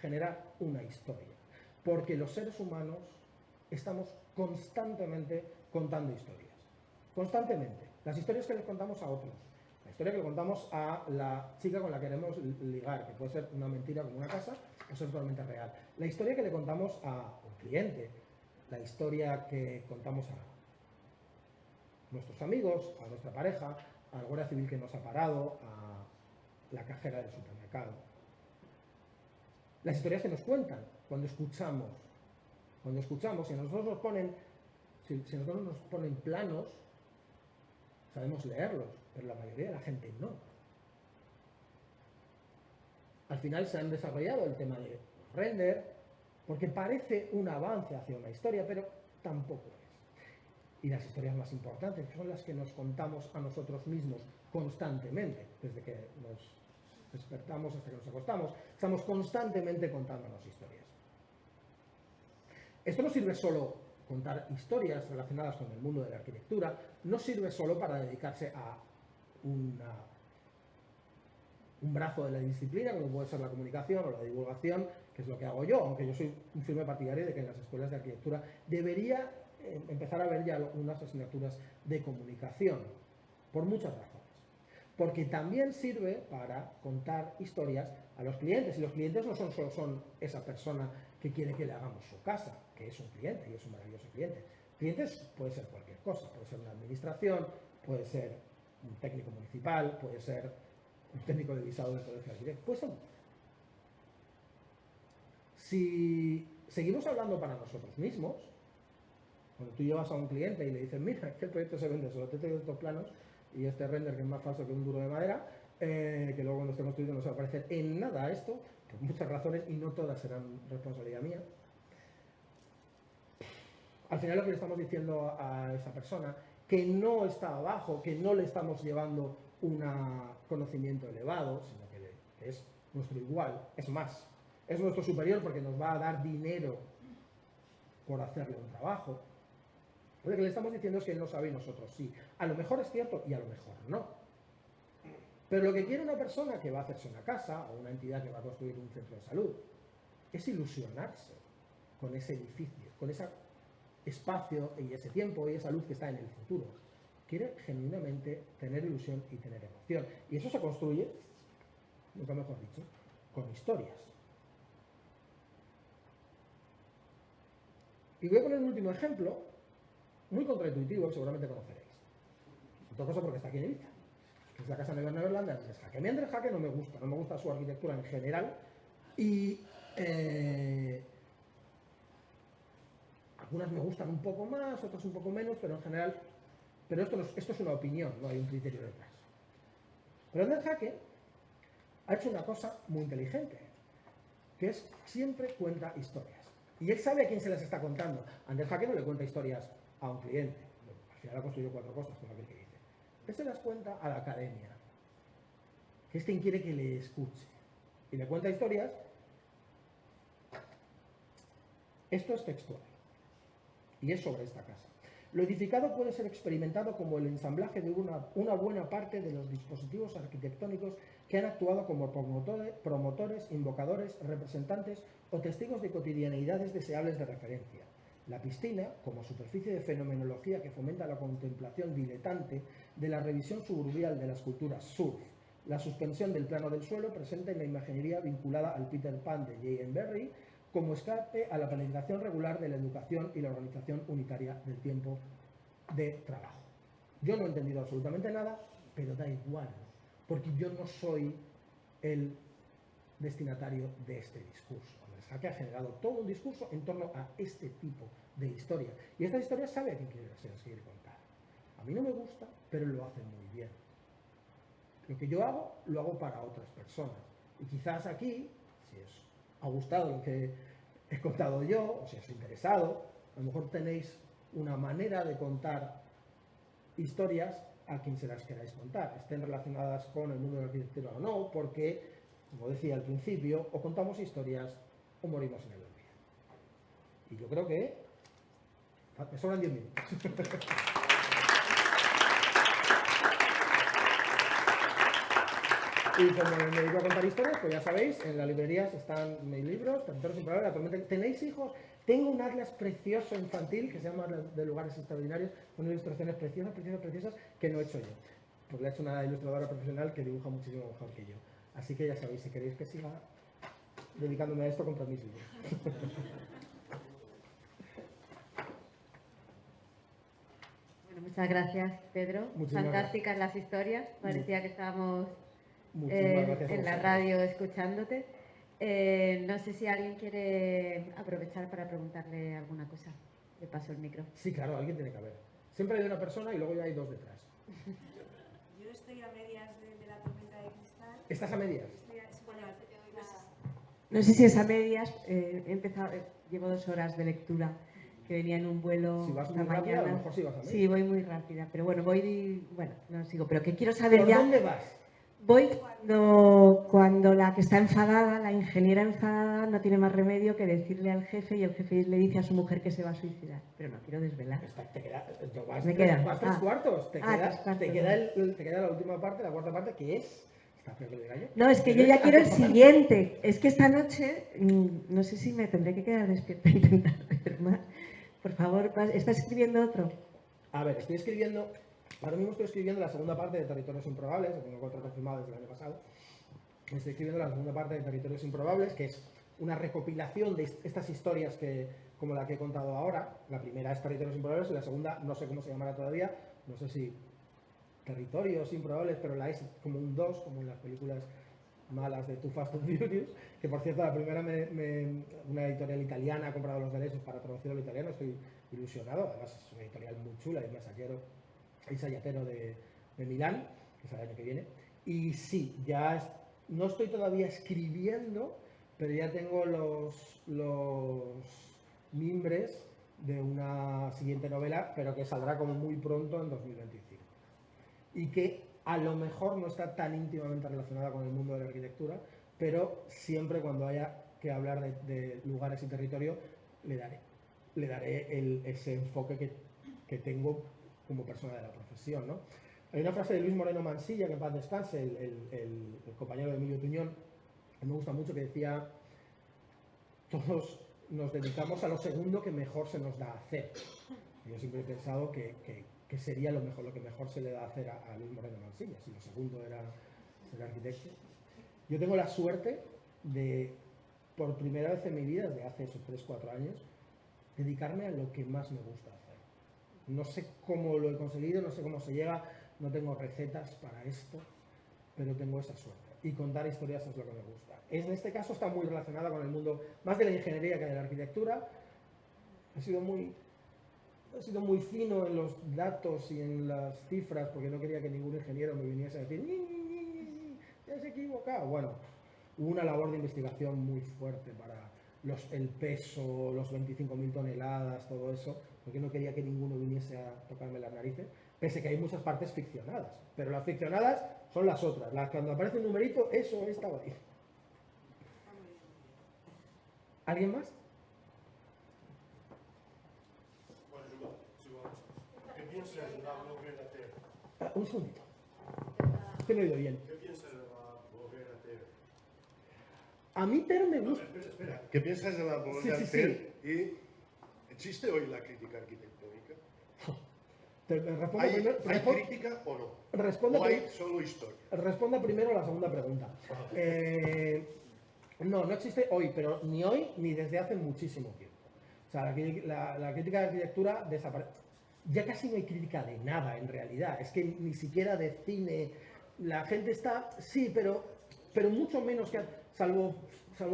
B: Generar una historia. Porque los seres humanos estamos constantemente contando historias. Constantemente. Las historias que les contamos a otros. La historia que le contamos a la chica con la que queremos ligar, que puede ser una mentira como una casa o ser totalmente real. La historia que le contamos a un cliente. La historia que contamos a nuestros amigos, a nuestra pareja, a la Guardia Civil que nos ha parado, a la cajera del supermercado. Las historias que nos cuentan cuando escuchamos. Cuando escuchamos, si a nosotros nos ponen, si nosotros nos ponen planos, sabemos leerlos, pero la mayoría de la gente no. Al final se han desarrollado el tema de render, porque parece un avance hacia una historia, pero tampoco es. Y las historias más importantes son las que nos contamos a nosotros mismos constantemente, desde que nos despertamos hasta que nos acostamos, estamos constantemente contándonos historias. Esto no sirve solo contar historias relacionadas con el mundo de la arquitectura, no sirve solo para dedicarse a un brazo de la disciplina, como puede ser la comunicación o la divulgación, que es lo que hago yo, aunque yo soy un firme partidario de que en las escuelas de arquitectura debería empezar a haber ya unas asignaturas de comunicación, por muchas razones. Porque también sirve para contar historias a los clientes, y los clientes no son solo esa persona que quiere que le hagamos su casa, que es un cliente y es un maravilloso cliente. Clientes puede ser cualquier cosa, puede ser una administración, puede ser un técnico municipal, puede ser un técnico de visado del colegio de arquitectos, puede ser. Si seguimos hablando para nosotros mismos, cuando tú llevas a un cliente y le dices, mira, que el proyecto se vende, solo te traigo estos planos y este render que es más falso que un duro de madera, que luego cuando esté construido no se va a parecer en nada a esto, por muchas razones, y no todas serán responsabilidad mía. Al final lo que le estamos diciendo a esa persona, que no está abajo, que no le estamos llevando un conocimiento elevado, sino que es nuestro igual, es más, es nuestro superior porque nos va a dar dinero por hacerle un trabajo. Lo que le estamos diciendo es que él no sabe y nosotros sí. A lo mejor es cierto y a lo mejor no. Pero lo que quiere una persona que va a hacerse una casa o una entidad que va a construir un centro de salud es ilusionarse con ese edificio, con ese espacio y ese tiempo y esa luz que está en el futuro. Quiere genuinamente tener ilusión y tener emoción. Y eso se construye, nunca mejor dicho, con historias. Y voy a poner un último ejemplo, muy contraintuitivo, que seguramente conoceréis. En todo caso porque está aquí en Ibiza. que es la casa Never Neverland de Andrés Jacquet. A mí Andrés Jacquet no me gusta su arquitectura en general, y algunas me gustan un poco más, otras un poco menos, pero en general, pero esto es una opinión, no hay un criterio detrás. Pero Andrés Jacquet ha hecho una cosa muy inteligente, que es siempre cuenta historias. Y él sabe a quién se las está contando. Andrés Jacquet no le cuenta historias a un cliente. Al final ha construido 4 cosas, como aquel que dice. Él se las cuenta a la academia, que es quien quiere que le escuche. Y le cuenta historias. Esto es textual. Y es sobre esta casa. Lo edificado puede ser experimentado como el ensamblaje de una buena parte de los dispositivos arquitectónicos que han actuado como promotores, invocadores, representantes o testigos de cotidianeidades deseables de referencia. La piscina, como superficie de fenomenología que fomenta la contemplación diletante de la revisión suburbial de las culturas surf. La suspensión del plano del suelo presente en la imaginería vinculada al Peter Pan de J.M. Barrie, como escape a la planificación regular de la educación y la organización unitaria del tiempo de trabajo. Yo no he entendido absolutamente nada, pero da igual, porque yo no soy el destinatario de este discurso. Andrés Jacquet ha generado todo un discurso en torno a este tipo de historia. Y esta historia sabe a quién se las quiere contar. A mí no me gusta, pero lo hace muy bien. Lo que yo hago, lo hago para otras personas. Y quizás aquí, si os ha gustado lo que he contado yo, o si os ha interesado, a lo mejor tenéis una manera de contar historias a quien se las queráis contar, estén relacionadas con el mundo de la arquitectura o no, porque, como decía al principio, o contamos historias o morimos en el olvido. Y yo creo que me sobran 10 minutos. Y como me dedico a contar historias, pues ya sabéis, en las librerías están mis libros, Territorios Improbables, La Tormenta. ¿Tenéis hijos? Tengo un atlas precioso infantil que se llama Atlas de Lugares Extraordinarios, con ilustraciones preciosas, que no he hecho yo. Porque le he hecho una ilustradora profesional que dibuja muchísimo mejor que yo. Así que ya sabéis, si queréis que siga dedicándome a esto, comprad mis libros.
A: Muchas gracias, Pedro.
B: Muchísimas
A: Fantásticas las historias. Parecía que estábamos
B: gracias
A: en la radio escuchándote. No sé si alguien quiere aprovechar para preguntarle alguna cosa. Le paso el micro.
B: Sí, claro, alguien tiene que haber. Siempre hay una persona y luego ya hay 2 detrás.
C: Yo estoy a medias de La Tormenta de Cristal.
B: ¿Estás a medias?
C: No sé si es a medias. He empezado, llevo 2 horas de lectura, que venía en un vuelo
B: Si vas
C: esta
B: muy rápida,
C: mañana.
B: a lo mejor sí vas a medias.
C: Sí, voy muy rápida, pero bueno, no sigo, pero que quiero saber
B: ¿Por
C: ya.
B: dónde vas?
C: Voy cuando la que está enfadada, la ingeniera enfadada, no tiene más remedio que decirle al jefe, y el jefe le dice a su mujer que se va a suicidar. Pero no quiero desvelar.
B: Vas
C: Me
B: 3
C: queda.
B: cuartos. Te
C: Cuartos.
B: queda la última parte, la cuarta parte, que es... Está feo que lo diga yo.
C: No, es que yo ya quiero el siguiente. Es que esta noche, no sé si me tendré que quedar despierta e intentar ver más. Por favor, ¿estás escribiendo otro?
B: A ver, ahora mismo estoy escribiendo la segunda parte de Territorios Improbables, que tengo el contrato firmado desde el año pasado. Estoy escribiendo la segunda parte de Territorios Improbables, que es una recopilación de estas historias como la que he contado ahora. La primera es Territorios Improbables y la segunda no sé cómo se llamará todavía, no sé si Territorios Improbables, pero la es como un 2, como en las películas malas de Too Fast and Furious, que por cierto la primera una editorial italiana ha comprado los derechos para traducirlo al italiano, estoy ilusionado, además es una editorial muy chula, el Sayatero de Milán, que es el año que viene, y sí, no estoy todavía escribiendo, pero ya tengo los mimbres de una siguiente novela, pero que saldrá como muy pronto en 2025. Y que a lo mejor no está tan íntimamente relacionada con el mundo de la arquitectura, pero siempre cuando haya que hablar de lugares y territorio, le daré ese enfoque que tengo como persona de la profesión, ¿no? Hay una frase de Luis Moreno Mansilla, que en paz descanse, el compañero de Emilio Tuñón, que me gusta mucho, que decía: todos nos dedicamos a lo segundo que mejor se nos da hacer. Yo siempre he pensado que sería lo que mejor se le da hacer a Luis Moreno Mansilla, si lo segundo era ser arquitecto. Yo tengo la suerte de, por primera vez en mi vida, desde hace esos 3-4 años, dedicarme a lo que más me gusta hacer. No sé cómo lo he conseguido, no sé cómo se llega, no tengo recetas para esto, pero tengo esa suerte. Y contar historias es lo que me gusta. En este caso está muy relacionada con el mundo más de la ingeniería que de la arquitectura. He sido muy fino en los datos y en las cifras porque no quería que ningún ingeniero me viniese a decir te has equivocado. Bueno, hubo una labor de investigación muy fuerte para el peso, los 25.000 toneladas, todo eso, porque no quería que ninguno viniese a tocarme las narices, pese que hay muchas partes ficcionadas, pero las ficcionadas son las otras, las cuando aparece un numerito, eso estaba ahí. ¿Alguien más?
D: ¿Qué piensas de la volver a ter?
B: Un segundito. Que no he oído bien.
D: ¿Qué piensas de la volver a ter?
B: A mí Ter me gusta.
D: Espera. ¿Qué piensas de la volver a
B: Sí.
D: ter? ¿Y existe hoy la crítica arquitectónica? ¿Hay crítica o no? ¿O hay solo historia?
B: Responda primero la segunda pregunta. No existe hoy, pero ni hoy ni desde hace muchísimo tiempo. O sea, la crítica de arquitectura desaparece. Ya casi no hay crítica de nada en realidad. Es que ni siquiera de cine. La gente está, sí, pero mucho menos que, salvo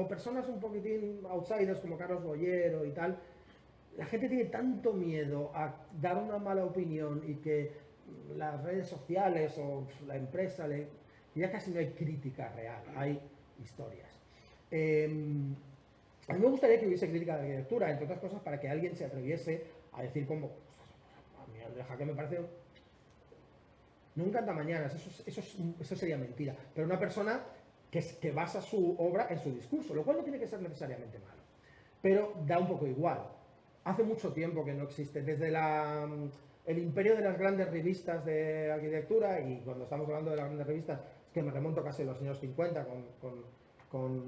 B: personas un poquitín outsiders como Carlos Bollero y tal. La gente tiene tanto miedo a dar una mala opinión y que las redes sociales o la empresa ya casi no hay crítica real, hay historias. A mí me gustaría que hubiese crítica de arquitectura, entre otras cosas, para que alguien se atreviese a decir como, a mí Andrés Jaque me parece, no un cantamañanas, eso sería mentira, pero una persona que basa su obra en su discurso, lo cual no tiene que ser necesariamente malo, pero da un poco igual. Hace mucho tiempo que no existe, desde el imperio de las grandes revistas de arquitectura, y cuando estamos hablando de las grandes revistas, es que me remonto casi a los años 50 con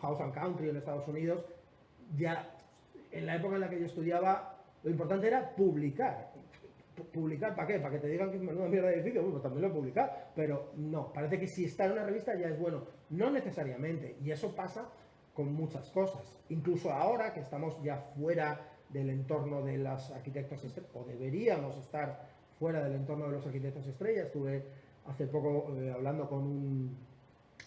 B: House and Country en Estados Unidos, ya en la época en la que yo estudiaba, lo importante era publicar. ¿Publicar para qué? ¿Para que te digan que es una mierda de edificio? Pues también lo he publicado, pero no, parece que si está en una revista ya es bueno. No necesariamente, y eso pasa con muchas cosas. Incluso ahora que estamos ya fuera del entorno de los arquitectos estrellas, o deberíamos estar fuera del entorno de los arquitectos estrellas. Estuve hace poco hablando con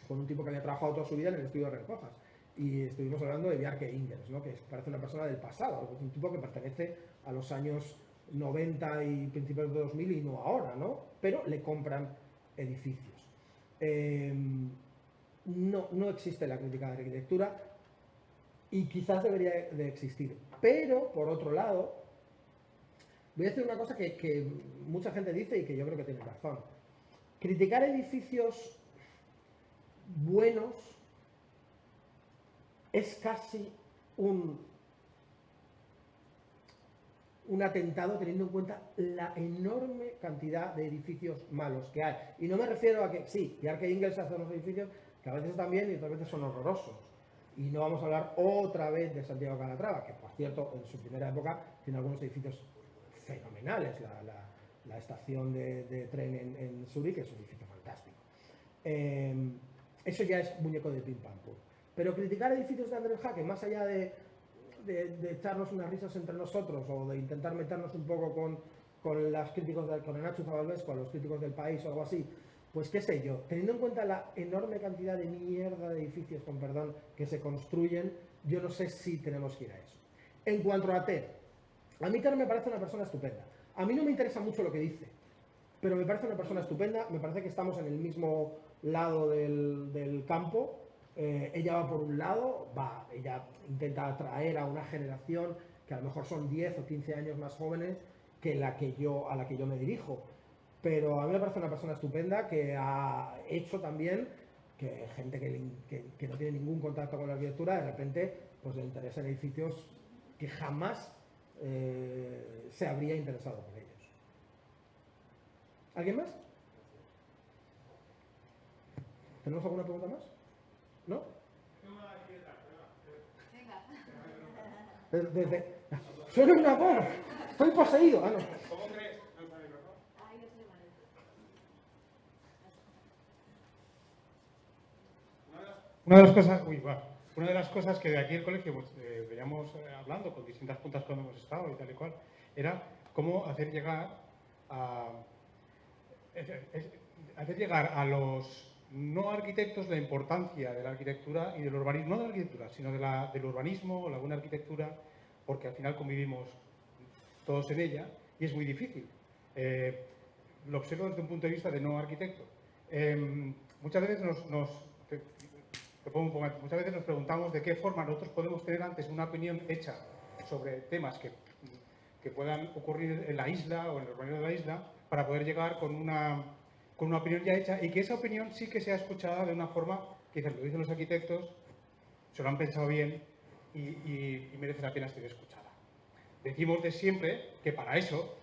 B: un tipo que había trabajado toda su vida en el estudio de Rencojas, y estuvimos hablando de Bjarke Ingels, ¿no? Que parece una persona del pasado, un tipo que pertenece a los años 90 y principios de 2000 y no ahora, ¿no? Pero le compran edificios. No existe la crítica de arquitectura y quizás debería de existir. Pero, por otro lado, voy a decir una cosa que mucha gente dice y que yo creo que tiene razón. Criticar edificios buenos es casi un atentado teniendo en cuenta la enorme cantidad de edificios malos que hay. Y no me refiero a que, sí, Bjarke Ingels hace unos edificios que a veces están bien y otras veces son horrorosos. Y no vamos a hablar otra vez de Santiago Calatrava, que por cierto, en su primera época tiene algunos edificios fenomenales. La estación de tren en Zúrich es un edificio fantástico. Eso ya es muñeco de pim pam pum. Pero criticar edificios de Andrés Jaque, más allá de echarnos unas risas entre nosotros o de intentar meternos un poco con los críticos con el Nacho Zabalbesco, los críticos del País o algo así, pues qué sé yo, teniendo en cuenta la enorme cantidad de mierda de edificios, con perdón, que se construyen, yo no sé si tenemos que ir a eso. En cuanto a Ter, a mí Ter me parece una persona estupenda. A mí no me interesa mucho lo que dice, pero me parece una persona estupenda, me parece que estamos en el mismo lado del campo. Ella va por un lado, ella intenta atraer a una generación que a lo mejor son 10 o 15 años más jóvenes que a la que yo me dirijo. Pero a mí me parece una persona estupenda que ha hecho también que gente que no tiene ningún contacto con la arquitectura, de repente pues le interesan edificios que jamás se habría interesado por ellos. ¿Alguien más? ¿Tenemos alguna pregunta más? ¿No? Suena una voz. Estoy poseído. No.
E: ¿Cómo crees? Una de las cosas que de aquí el colegio pues, veníamos hablando con distintas puntas cuando hemos estado y tal y cual, era cómo hacer llegar hacer llegar a los no arquitectos la importancia de la arquitectura y del urbanismo, no de la arquitectura, sino del urbanismo, la buena arquitectura, porque al final convivimos todos en ella y es muy difícil. Lo observo desde un punto de vista de no arquitecto. Muchas veces muchas veces nos preguntamos de qué forma nosotros podemos tener antes una opinión hecha sobre temas que puedan ocurrir en la isla o en el urbanismo de la isla para poder llegar con una opinión ya hecha y que esa opinión sí que sea escuchada de una forma que lo dicen los arquitectos, se lo han pensado bien y merece la pena ser escuchada. Decimos de siempre que para eso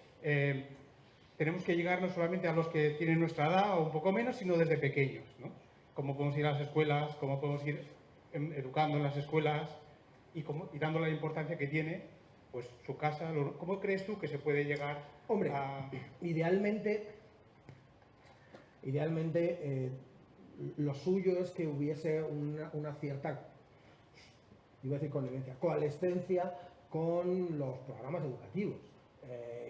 E: tenemos que llegar no solamente a los que tienen nuestra edad o un poco menos, sino desde pequeños, ¿no? Cómo podemos ir a las escuelas, cómo podemos ir educando en las escuelas y dándole la importancia que tiene pues su casa. ¿Cómo crees tú que se puede llegar
B: Hombre,
E: a...?
B: idealmente lo suyo es que hubiese una cierta, iba a decir connivencia, coalescencia con los programas educativos.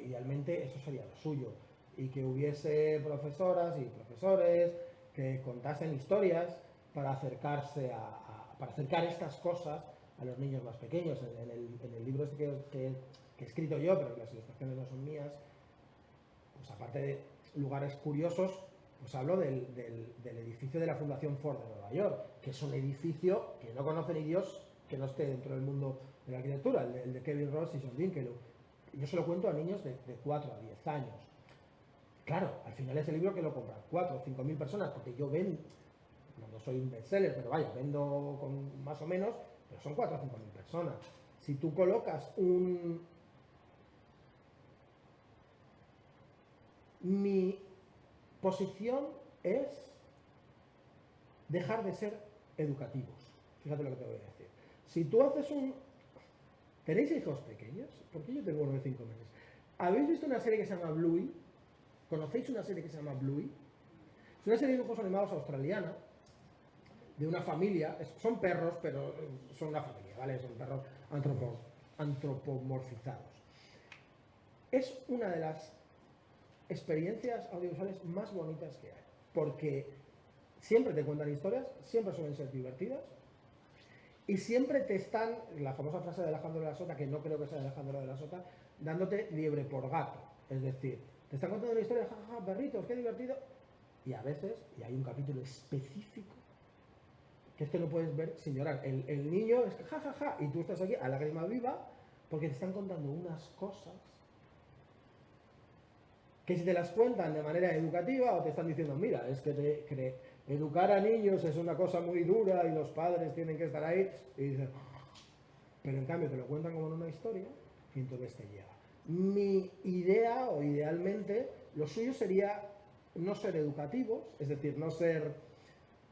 B: Idealmente eso sería lo suyo. Y que hubiese profesoras y profesores que contasen historias para acercarse para acercar estas cosas a los niños más pequeños. En el libro este que he escrito yo, pero las ilustraciones no son mías, pues aparte de lugares curiosos, pues hablo del edificio de la Fundación Ford de Nueva York, que es un edificio que no conoce ni Dios que no esté dentro del mundo de la arquitectura, el de Kevin Ross y John Dinkeloo. Yo se lo cuento a niños de 4 a 10 años. Claro, al final es el libro que lo compran 4 o 5 mil personas, porque yo vendo, no soy un bestseller, pero vaya, vendo con más o menos, pero son 4 o 5 mil personas. Si tú colocas Mi posición es dejar de ser educativos. Fíjate lo que te voy a decir. Si tú haces ¿Tenéis hijos pequeños? Porque yo tengo uno de 5 meses. ¿Habéis visto una serie que se llama Bluey? ¿Conocéis una serie que se llama Bluey? Es una serie de dibujos animados australiana, de una familia, son perros, pero son una familia, ¿vale? Son perros antropomorfizados. Es una de las experiencias audiovisuales más bonitas que hay, porque siempre te cuentan historias, siempre suelen ser divertidas, y siempre te están, la famosa frase de Alejandro de la Sota, que no creo que sea de Alejandro de la Sota, dándote liebre por gato. Es decir, te están contando una historia, jajaja, perritos, qué divertido. Y a veces, y hay un capítulo específico, que es que no puedes ver sin llorar. El niño es que jajaja, y tú estás aquí a lágrima viva, porque te están contando unas cosas que si te las cuentan de manera educativa o te están diciendo, mira, es que educar a niños es una cosa muy dura y los padres tienen que estar ahí, y dices, pero en cambio te lo cuentan como en una historia y entonces te llega. Mi idea, o idealmente, lo suyo sería no ser educativos, es decir, no ser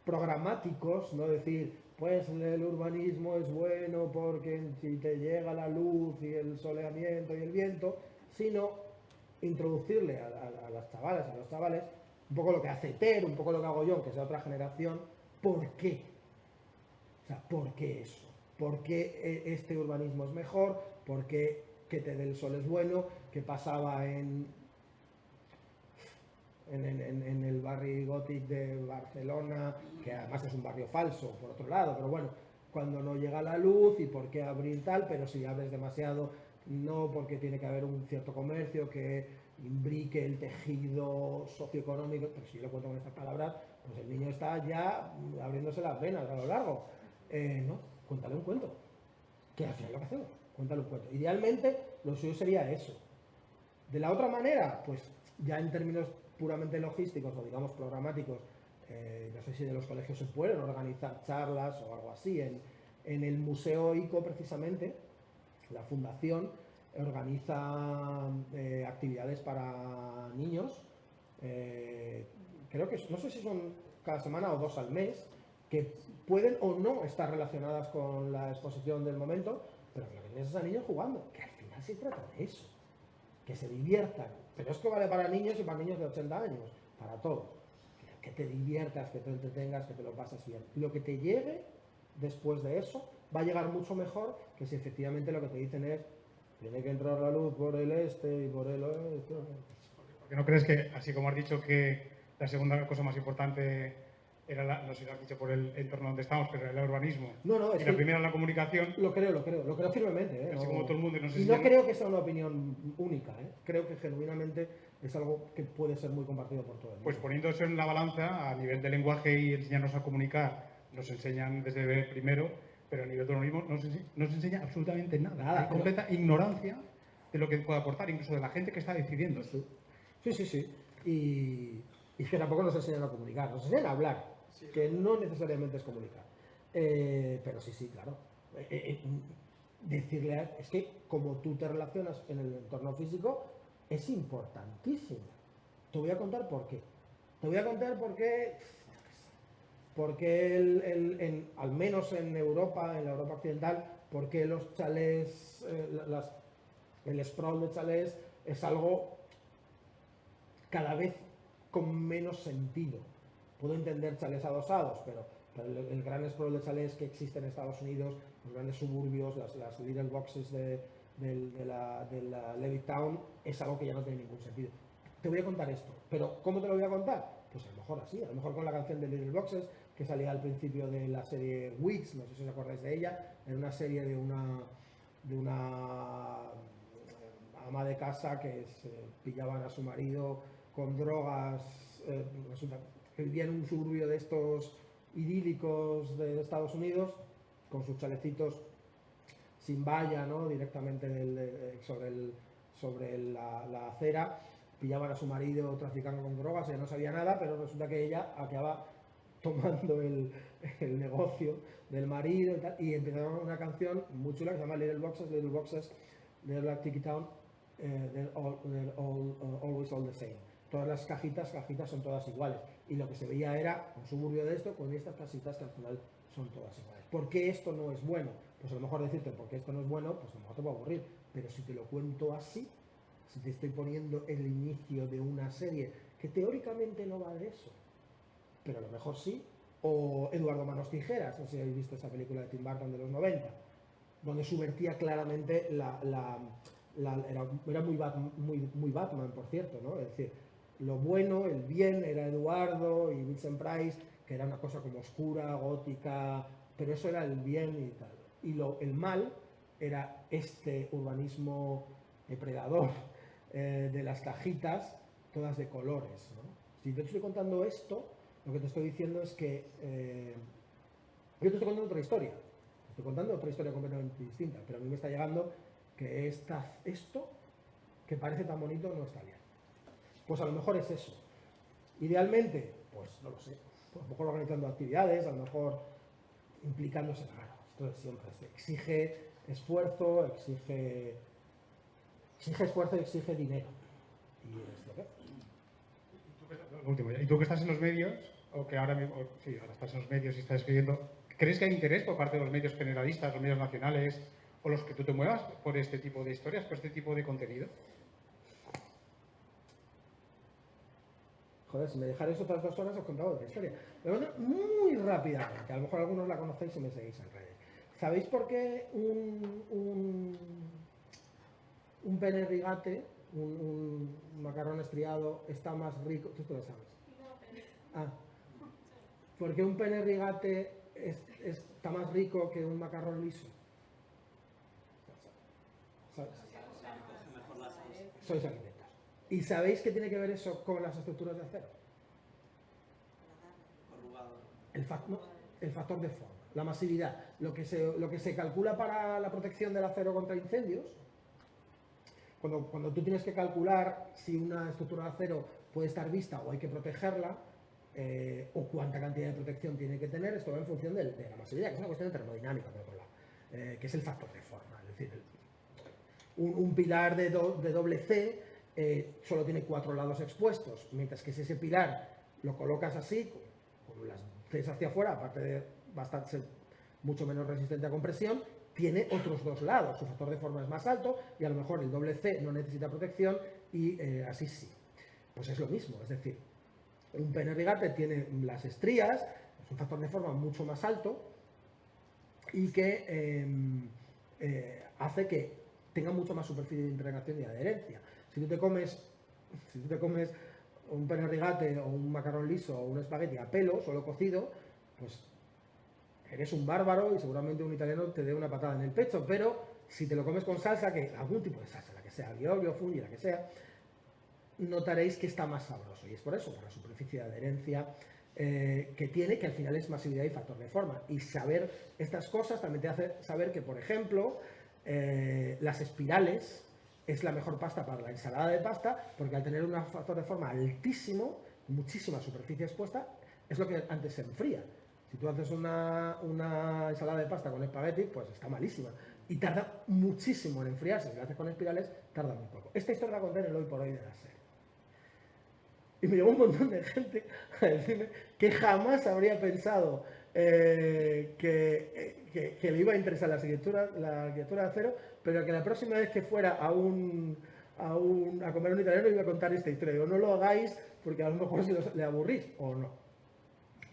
B: programáticos, no decir, pues el urbanismo es bueno porque si te llega la luz y el soleamiento y el viento, sino introducirle a las chavalas, a los chavales, un poco lo que hace Ter, un poco lo que hago yo, que es de otra generación, ¿por qué? O sea, ¿por qué eso? ¿Por qué este urbanismo es mejor? ¿Por qué que te dé el sol es bueno? ¿Qué pasaba en el barrio gótico de Barcelona, que además es un barrio falso, por otro lado, pero bueno, cuando no llega la luz y por qué abrir tal, pero si abres demasiado, no, porque tiene que haber un cierto comercio que imbrique el tejido socioeconómico, pero si yo lo cuento con estas palabras, pues el niño está ya abriéndose las venas a lo largo. No, cuéntale un cuento, que al final es lo que hacemos, cuéntale un cuento. Idealmente, lo suyo sería eso. De la otra manera, pues ya en términos puramente logísticos o digamos programáticos, no sé si de los colegios se pueden organizar charlas o algo así. En el Museo ICO, precisamente, la fundación organiza actividades para niños, creo que no sé si son cada semana o 2 al mes, que pueden o no estar relacionadas con la exposición del momento, pero que lo que tienes es a niños jugando, que al final se trata de eso, que se diviertan. Pero esto vale para niños y para niños de 80 años, para todos. Que te diviertas, que te entretengas, que te lo pases bien. Lo que te llegue después de eso va a llegar mucho mejor que si efectivamente lo que te dicen es tiene que entrar la luz por el este y por el oeste.
E: Porque no crees que, así como has dicho que la segunda cosa más importante era no sé si lo has dicho por el entorno donde estamos, pero era el urbanismo.
B: No, es
E: Y la
B: que
E: primera la comunicación.
B: lo creo firmemente. ¿Eh?
E: Así como todo el mundo, no sé
B: y
E: si
B: no
E: ya
B: creo que sea una opinión única. ¿Eh? Creo que genuinamente es algo que puede ser muy compartido por todo el mundo.
E: Pues poniendo eso en la balanza, a nivel de lenguaje y enseñarnos a comunicar, nos enseñan desde primero, pero a nivel de urbanismo no se enseña absolutamente nada. Hay completa ignorancia de lo que puede aportar, incluso de la gente que está decidiendo.
B: Sí. Y es que tampoco nos enseñan a comunicar, nos enseñan a hablar, que no necesariamente es comunicar. Pero sí, claro. Decirle, es que como tú te relacionas en el entorno físico, es importantísimo. Te voy a contar por qué. Porque al menos en Europa, en la Europa occidental, porque los chalés, el sprawl de chalés es algo cada vez con menos sentido. Puedo entender chalés adosados, pero el gran sprawl de chalés que existe en Estados Unidos, los grandes suburbios, las little boxes de la Levittown, es algo que ya no tiene ningún sentido. Te voy a contar esto, pero ¿cómo te lo voy a contar? Pues a lo mejor así, a lo mejor con la canción de Little Boxes, que salía al principio de la serie Weeds, no sé si os acordáis de ella, era una serie de una ama de casa que pillaban a su marido con drogas, resulta que vivía en un suburbio de estos idílicos de Estados Unidos, con sus chalecitos sin valla, ¿no? Directamente sobre la acera, pillaban a su marido traficando con drogas, ella no sabía nada, pero resulta que ella acababa tomando el negocio del marido y tal, y empezaron una canción muy chula que se llama Little Boxes, Little Black Tiki Town, they're always all the same. Todas las cajitas son todas iguales. Y lo que se veía era un suburbio de esto con estas casitas que al final son todas iguales. ¿Por qué esto no es bueno? Pues a lo mejor decirte por qué esto no es bueno, pues a lo mejor te puede aburrir. Pero si te lo cuento así, si te estoy poniendo el inicio de una serie que teóricamente no va de eso, pero a lo mejor sí, o Eduardo Manos Tijeras, no sé si habéis visto esa película de Tim Burton de los 90, donde subvertía claramente era muy Batman, por cierto, ¿no? Es decir, lo bueno, el bien era Eduardo y Vincent Price, que era una cosa como oscura, gótica, pero eso era el bien y tal. Y el mal era este urbanismo depredador de las cajitas, todas de colores, ¿no? Si te estoy contando esto, lo que te estoy diciendo es que yo te estoy contando otra historia. Te estoy contando otra historia completamente distinta, pero a mí me está llegando que esto, que parece tan bonito, no está bien. Pues a lo mejor es eso. Idealmente, pues no lo sé. A lo mejor organizando actividades, a lo mejor implicándose. Claro, esto es siempre. Exige esfuerzo, exige esfuerzo y exige dinero. Y es lo que
E: ¿Y tú que estás en los medios, o que ahora mismo, sí, ahora estás en los medios y estás escribiendo, crees que hay interés por parte de los medios generalistas, los medios nacionales, o los que tú te muevas por este tipo de historias, por este tipo de contenido?
B: Joder, si me dejaréis otras 2 horas os contaba otra historia. Pero muy rápidamente, a lo mejor algunos la conocéis y me seguís en redes. ¿Sabéis por qué un pene rigate, un macarrón estriado, está más rico? Tú lo sabes. ¿Por qué un pene rigate está más rico que un macarrón liso? Sois arquitectos. ¿Y sabéis qué tiene que ver eso con las estructuras de acero? El factor de forma, la masividad. Lo que se calcula para la protección del acero contra incendios, cuando tú tienes que calcular si una estructura de acero puede estar vista o hay que protegerla, o cuánta cantidad de protección tiene que tener, esto va en función de la masividad, que es una cuestión de termodinámica, por otro lado, que es el factor de forma. Es decir, un pilar de doble C solo tiene 4 lados expuestos, mientras que si ese pilar lo colocas así, con las Cs hacia afuera, aparte de ser mucho menos resistente a compresión, tiene otros 2 lados, su factor de forma es más alto y a lo mejor el doble C no necesita protección y así sí. Pues es lo mismo, es decir, un pene rigate tiene las estrías, es un factor de forma mucho más alto y que hace que tenga mucho más superficie de impregnación y adherencia. Si tú te comes Si tú te comes un pene rigate o un macarrón liso o un espagueti a pelo, solo cocido, pues eres un bárbaro y seguramente un italiano te dé una patada en el pecho, pero si te lo comes con salsa, que algún tipo de salsa, la que sea, aglio, fungi, la que sea, notaréis que está más sabroso. Y es por eso, por la superficie de adherencia que tiene, que al final es masividad y factor de forma. Y saber estas cosas también te hace saber que, por ejemplo, las espirales es la mejor pasta para la ensalada de pasta, porque al tener un factor de forma altísimo, muchísima superficie expuesta, es lo que antes se enfría. Si tú haces una ensalada de pasta con espagueti, pues está malísima. Y tarda muchísimo en enfriarse. Si lo haces con espirales, tarda muy poco. Esta historia la conté en el Hoy por Hoy de la serie. Y me llegó un montón de gente a decirme que jamás habría pensado que le iba a interesar la arquitectura de acero, pero que la próxima vez que fuera a comer un italiano iba a contar esta historia. Digo, no lo hagáis porque a lo mejor le aburrís o no.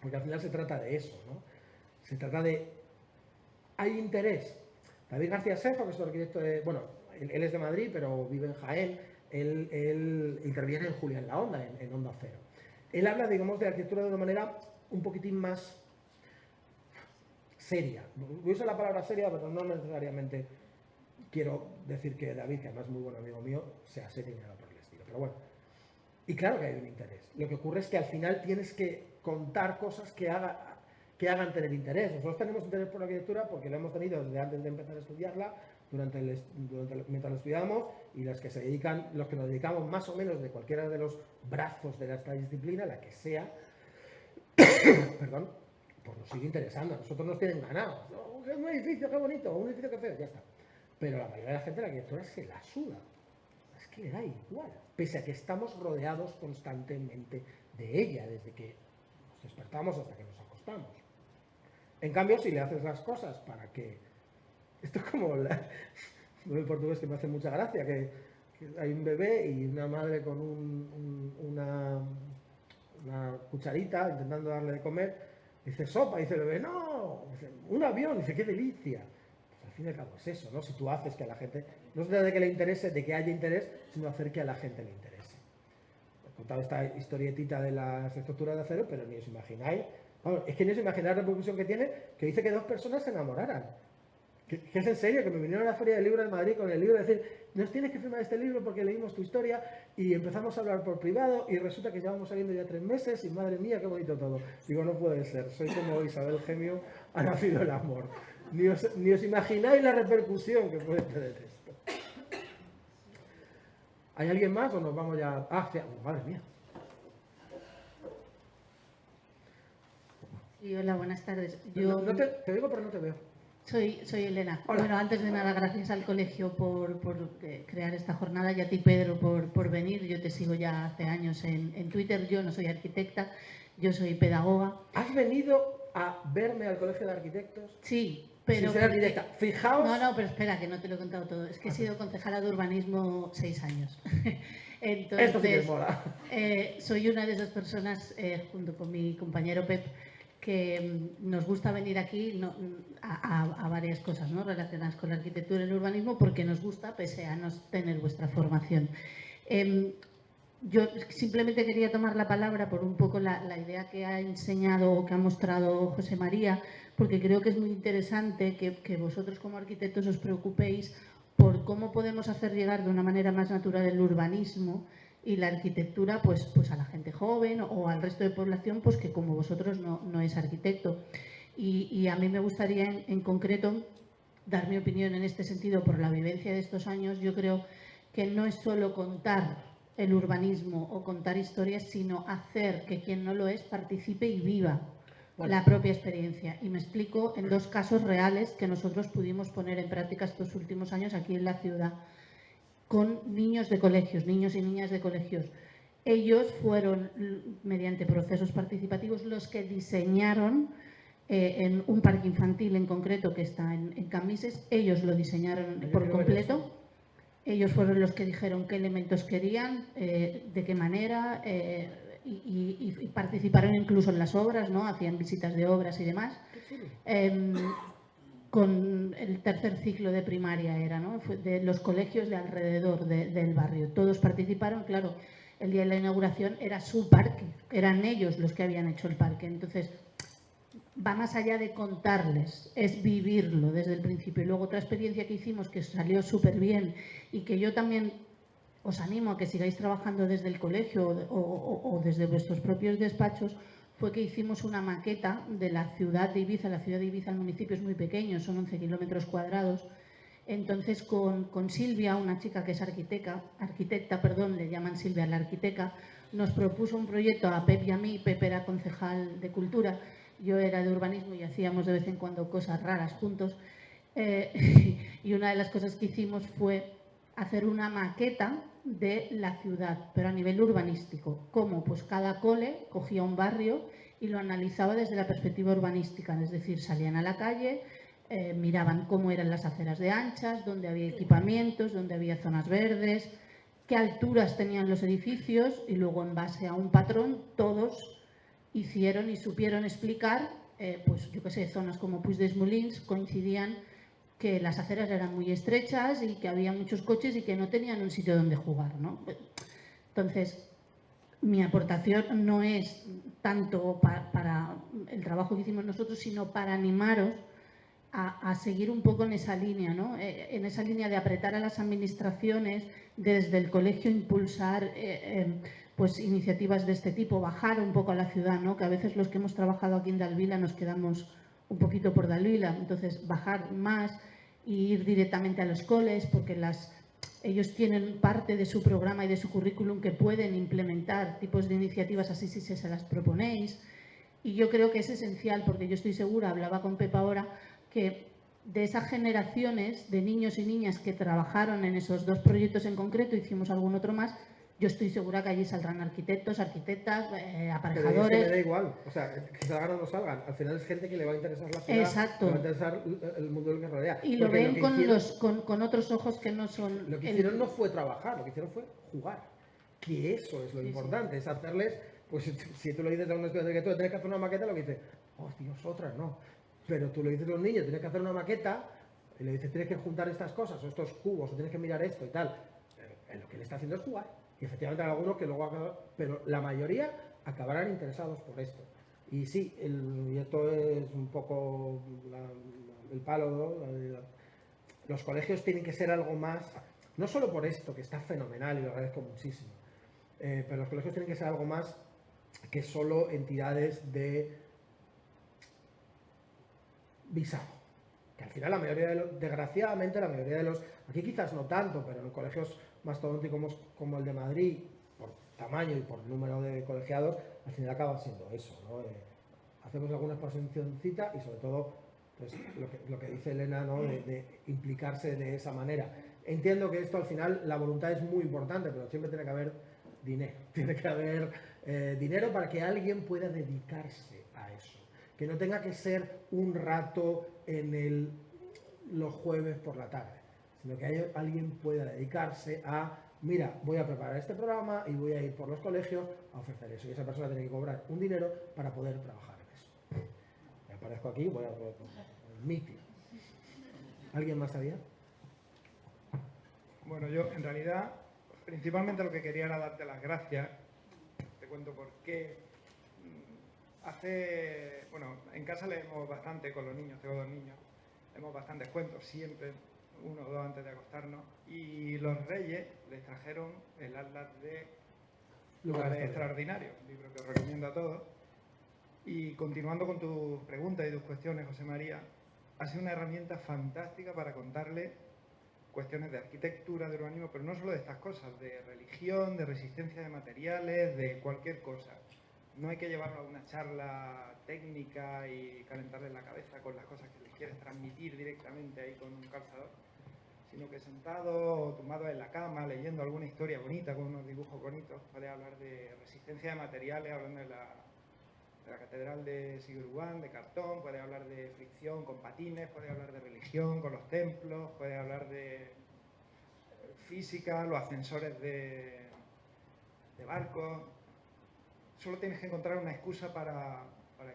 B: Porque al final se trata de eso, ¿no? Se trata de... Hay interés. David García Senjo, que es un arquitecto bueno, él es de Madrid, pero vive en Jaén, él interviene en Julia en la Onda, en Onda Cero. Él habla, digamos, de arquitectura de una manera un poquitín más seria. Uso la palabra seria, pero no necesariamente quiero decir que David, que además es muy buen amigo mío, sea serio ni nada por el estilo. Pero bueno, y claro que hay un interés. Lo que ocurre es que al final tienes que contar cosas que hagan tener interés. Nosotros tenemos interés por la arquitectura porque lo hemos tenido desde antes de empezar a estudiarla, mientras lo estudiamos, y los que nos dedicamos más o menos de cualquiera de los brazos de esta disciplina, la que sea, perdón, pues nos sigue interesando. A nosotros nos tienen ganados. Oh, un edificio, qué bonito, un edificio, qué feo, ya está. Pero la mayoría de la gente de la arquitectura se la suda. Es que le da igual, pese a que estamos rodeados constantemente de ella, desde que nos despertamos hasta que nos acostamos. En cambio, si le haces las cosas para que... Esto es como el portugués que me hace mucha gracia, que hay un bebé y una madre con una cucharita intentando darle de comer, dice sopa, dice el bebé, no, dice, un avión, dice, qué delicia. Pues al fin y al cabo es eso, ¿no? Si tú haces que a la gente, no se trata de que le interese, de que haya interés, sino hacer que a la gente le interese. He contado esta historietita de las estructuras de acero, pero ni os imagináis, vamos, es que ni os imagináis la repercusión que tiene, que dice que dos personas se enamoraran. Que es en serio, que me vinieron a la Feria del Libro de Madrid con el libro y decir, nos tienes que firmar este libro porque leímos tu historia, y empezamos a hablar por privado y resulta que llevamos saliendo ya 3 meses y madre mía, qué bonito todo. Digo, no puede ser, soy como Isabel Gemio, ha nacido el amor. Ni os imagináis la repercusión que puede tener esto. ¿Hay alguien más o nos vamos ya? Ah, madre mía.
F: Sí, hola, buenas tardes.
B: Yo te digo, pero no te veo.
F: Soy Elena.
B: Hola.
F: Bueno, antes de nada, gracias al colegio por crear esta jornada y a ti, Pedro, por venir. Yo te sigo ya hace años en Twitter. Yo no soy arquitecta, yo soy pedagoga.
B: ¿Has venido a verme al Colegio de Arquitectos?
F: Sí, pero...
B: Sin ser arquitecta. Fijaos...
F: No, pero espera, que no te lo he contado todo. Es que he sido concejala de urbanismo 6 años. Entonces,
B: esto sí que es mola.
F: Soy una de esas personas, junto con mi compañero Pep, que nos gusta venir aquí a varias cosas, ¿no?, relacionadas con la arquitectura y el urbanismo, porque nos gusta, pese a no tener vuestra formación. Yo simplemente quería tomar la palabra por un poco la idea que ha enseñado o que ha mostrado José María, porque creo que es muy interesante que vosotros como arquitectos os preocupéis por cómo podemos hacer llegar de una manera más natural el urbanismo y la arquitectura pues a la gente joven o al resto de población pues que como vosotros no es arquitecto. Y a mí me gustaría en concreto dar mi opinión en este sentido por la vivencia de estos años. Yo creo que no es solo contar el urbanismo o contar historias, sino hacer que quien no lo es participe y viva la propia experiencia. Y me explico en 2 casos reales que nosotros pudimos poner en práctica estos últimos años aquí en la ciudad, con niños de colegios, niños y niñas de colegios. Ellos fueron, mediante procesos participativos, los que diseñaron en un parque infantil en concreto que está en Camises. Ellos lo diseñaron por completo. Ellos fueron los que dijeron qué elementos querían, de qué manera, y participaron incluso en las obras, ¿no? Hacían visitas de obras y demás. Con el 3er ciclo de primaria era, ¿no? De los colegios de alrededor del barrio. Todos participaron, claro. el día de la inauguración era su parque, eran ellos los que habían hecho el parque. Entonces, va más allá de contarles, es vivirlo desde el principio. Y luego otra experiencia que hicimos que salió súper bien y que yo también os animo a que sigáis trabajando desde el colegio o desde vuestros propios despachos, fue que hicimos una maqueta de la ciudad de Ibiza. La ciudad de Ibiza, el municipio es muy pequeño, son 11 kilómetros cuadrados. Entonces, con Silvia, una chica que es arquitecta, le llaman Silvia la arquitecta, nos propuso un proyecto a Pep y a mí. Pep era concejal de Cultura, yo era de urbanismo y hacíamos de vez en cuando cosas raras juntos. Y una de las cosas que hicimos fue hacer una maqueta de la ciudad, pero a nivel urbanístico. ¿Cómo? Pues cada cole cogía un barrio y lo analizaba desde la perspectiva urbanística, es decir, salían a la calle, miraban cómo eran las aceras de anchas, dónde había equipamientos, dónde había zonas verdes, qué alturas tenían los edificios, y luego en base a un patrón todos hicieron y supieron explicar, pues yo qué sé, zonas como Puig des Molins coincidían que las aceras eran muy estrechas y que había muchos coches y que no tenían un sitio donde jugar, ¿no? Entonces, mi aportación no es tanto para el trabajo que hicimos nosotros, sino para animaros a seguir un poco en esa línea, ¿no? En esa línea de apretar a las administraciones, desde el colegio impulsar pues iniciativas de este tipo, bajar un poco a la ciudad, ¿no? Que a veces los que hemos trabajado aquí en Dalvila nos quedamos un poquito por Dalvila, entonces bajar más y ir directamente a los coles, porque ellos tienen parte de su programa y de su currículum que pueden implementar tipos de iniciativas así si se las proponéis. Y yo creo que es esencial, porque yo estoy segura, hablaba con Pepa ahora, que de esas generaciones de niños y niñas que trabajaron en esos dos proyectos en concreto, hicimos algún otro más, yo estoy segura que allí saldrán arquitectos, arquitectas, aparejadores.
B: Pero es que me da igual, o sea, que salgan o no salgan, al final es gente que le va a interesar la ciudad,
F: Exacto.
B: le va a interesar el mundo del que rodea.
F: Y lo ven
B: hicieron,
F: con otros ojos que no son...
B: Lo que hicieron no fue trabajar, lo que hicieron fue jugar, que eso es lo importante, es hacerles, pues si tú le dices a un estudiante que tú tienes que hacer una maqueta, lo que dice, oh Dios, otra no. Pero tú le dices a un niño, tienes que hacer una maqueta, y le dices, tienes que juntar estas cosas, o estos cubos, o tienes que mirar esto y tal. Lo que le está haciendo es jugar. Y efectivamente hay algunos que luego pero la mayoría acabarán interesados por esto. Y sí, y esto es un poco el palo, ¿no? Los colegios tienen que ser algo más, no solo por esto, que está fenomenal y lo agradezco muchísimo, pero los colegios tienen que ser algo más que solo entidades de visado. Que al final la mayoría desgraciadamente la mayoría de los, aquí quizás no tanto, pero en colegios mastodónticos como el de Madrid, por tamaño y por número de colegiados, al final acaba siendo eso, ¿no? Hacemos alguna exposicióncita y sobre todo pues, lo que dice Elena, ¿no? de implicarse de esa manera. Entiendo que esto al final, la voluntad es muy importante, pero siempre tiene que haber dinero. Tiene que haber dinero para que alguien pueda dedicarse a eso. Que no tenga que ser un rato en los jueves por la tarde, sino que alguien pueda dedicarse a, mira, voy a preparar este programa y voy a ir por los colegios a ofrecer eso. Y esa persona tiene que cobrar un dinero para poder trabajar en eso. Me aparezco aquí, voy a el meeting. ¿Alguien más sabía?
G: Bueno, yo en realidad, principalmente lo que quería era darte las gracias. Te cuento por qué. Bueno, en casa leemos bastante con los niños, tengo 2 niños, leemos bastantes cuentos, siempre, 1 o 2 antes de acostarnos, y los Reyes les trajeron el Atlas de Lugares Extraordinarios, un libro que os recomiendo a todos. Y continuando con tus preguntas y tus cuestiones, José María, ha sido una herramienta fantástica para contarle cuestiones de arquitectura, de urbanismo, pero no solo de estas cosas, de religión, de resistencia de materiales, de cualquier cosa. No hay que llevarlo a una charla técnica y calentarle la cabeza con las cosas que les quieres transmitir directamente ahí con un calzador, sino que sentado o tumbado en la cama, leyendo alguna historia bonita, con unos dibujos bonitos, puedes hablar de resistencia de materiales, hablando de la Catedral de Sigurguán, de cartón, puedes hablar de fricción con patines, puedes hablar de religión con los templos, puedes hablar de física, los ascensores de barcos. Solo tienes que encontrar una excusa para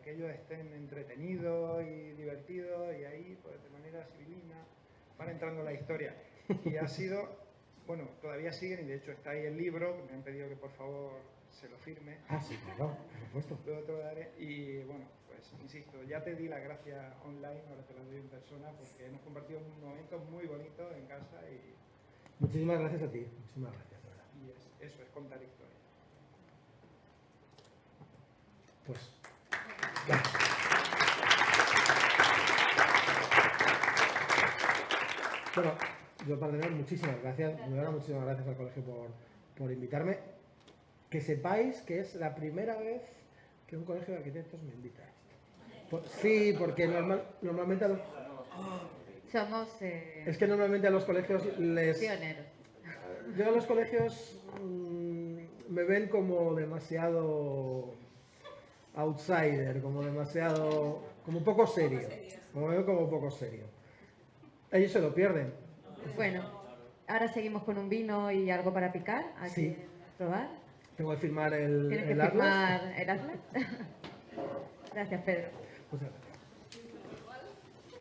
G: que ellos estén entretenidos y divertidos, y ahí, pues de manera civilina, van entrando en la historia. Y ha sido bueno, todavía siguen y de hecho está ahí el libro, me han pedido que por favor se lo firme.
B: Ah, sí, claro, por supuesto.
G: Luego te lo daré y bueno, pues insisto, ya te di las gracias online, ahora te las doy en persona porque hemos compartido un momento muy bonito en casa y
B: Muchísimas gracias a ti. Muchísimas gracias, de verdad.
G: eso es contar historia.
B: Pues, gracias. Bueno, yo para tener muchísimas gracias, de verdad, muchísimas gracias al colegio por invitarme. Que sepáis que es la primera vez que un colegio de arquitectos me invita a esto. Sí, porque normalmente a los,
A: Somos
B: es que normalmente a los colegios les...
A: pioneros.
B: Yo a los colegios me ven como demasiado outsider, como demasiado, como poco serio. Como veo como poco serio. Ellos se lo pierden.
A: Bueno, ahora seguimos con un vino y algo para picar. ¿A
B: Sí.
A: quién probar?
B: Tengo que firmar el
A: ¿Tienes que
B: atlas.
A: firmar el atlas? Gracias, Pedro.
B: Muchas gracias.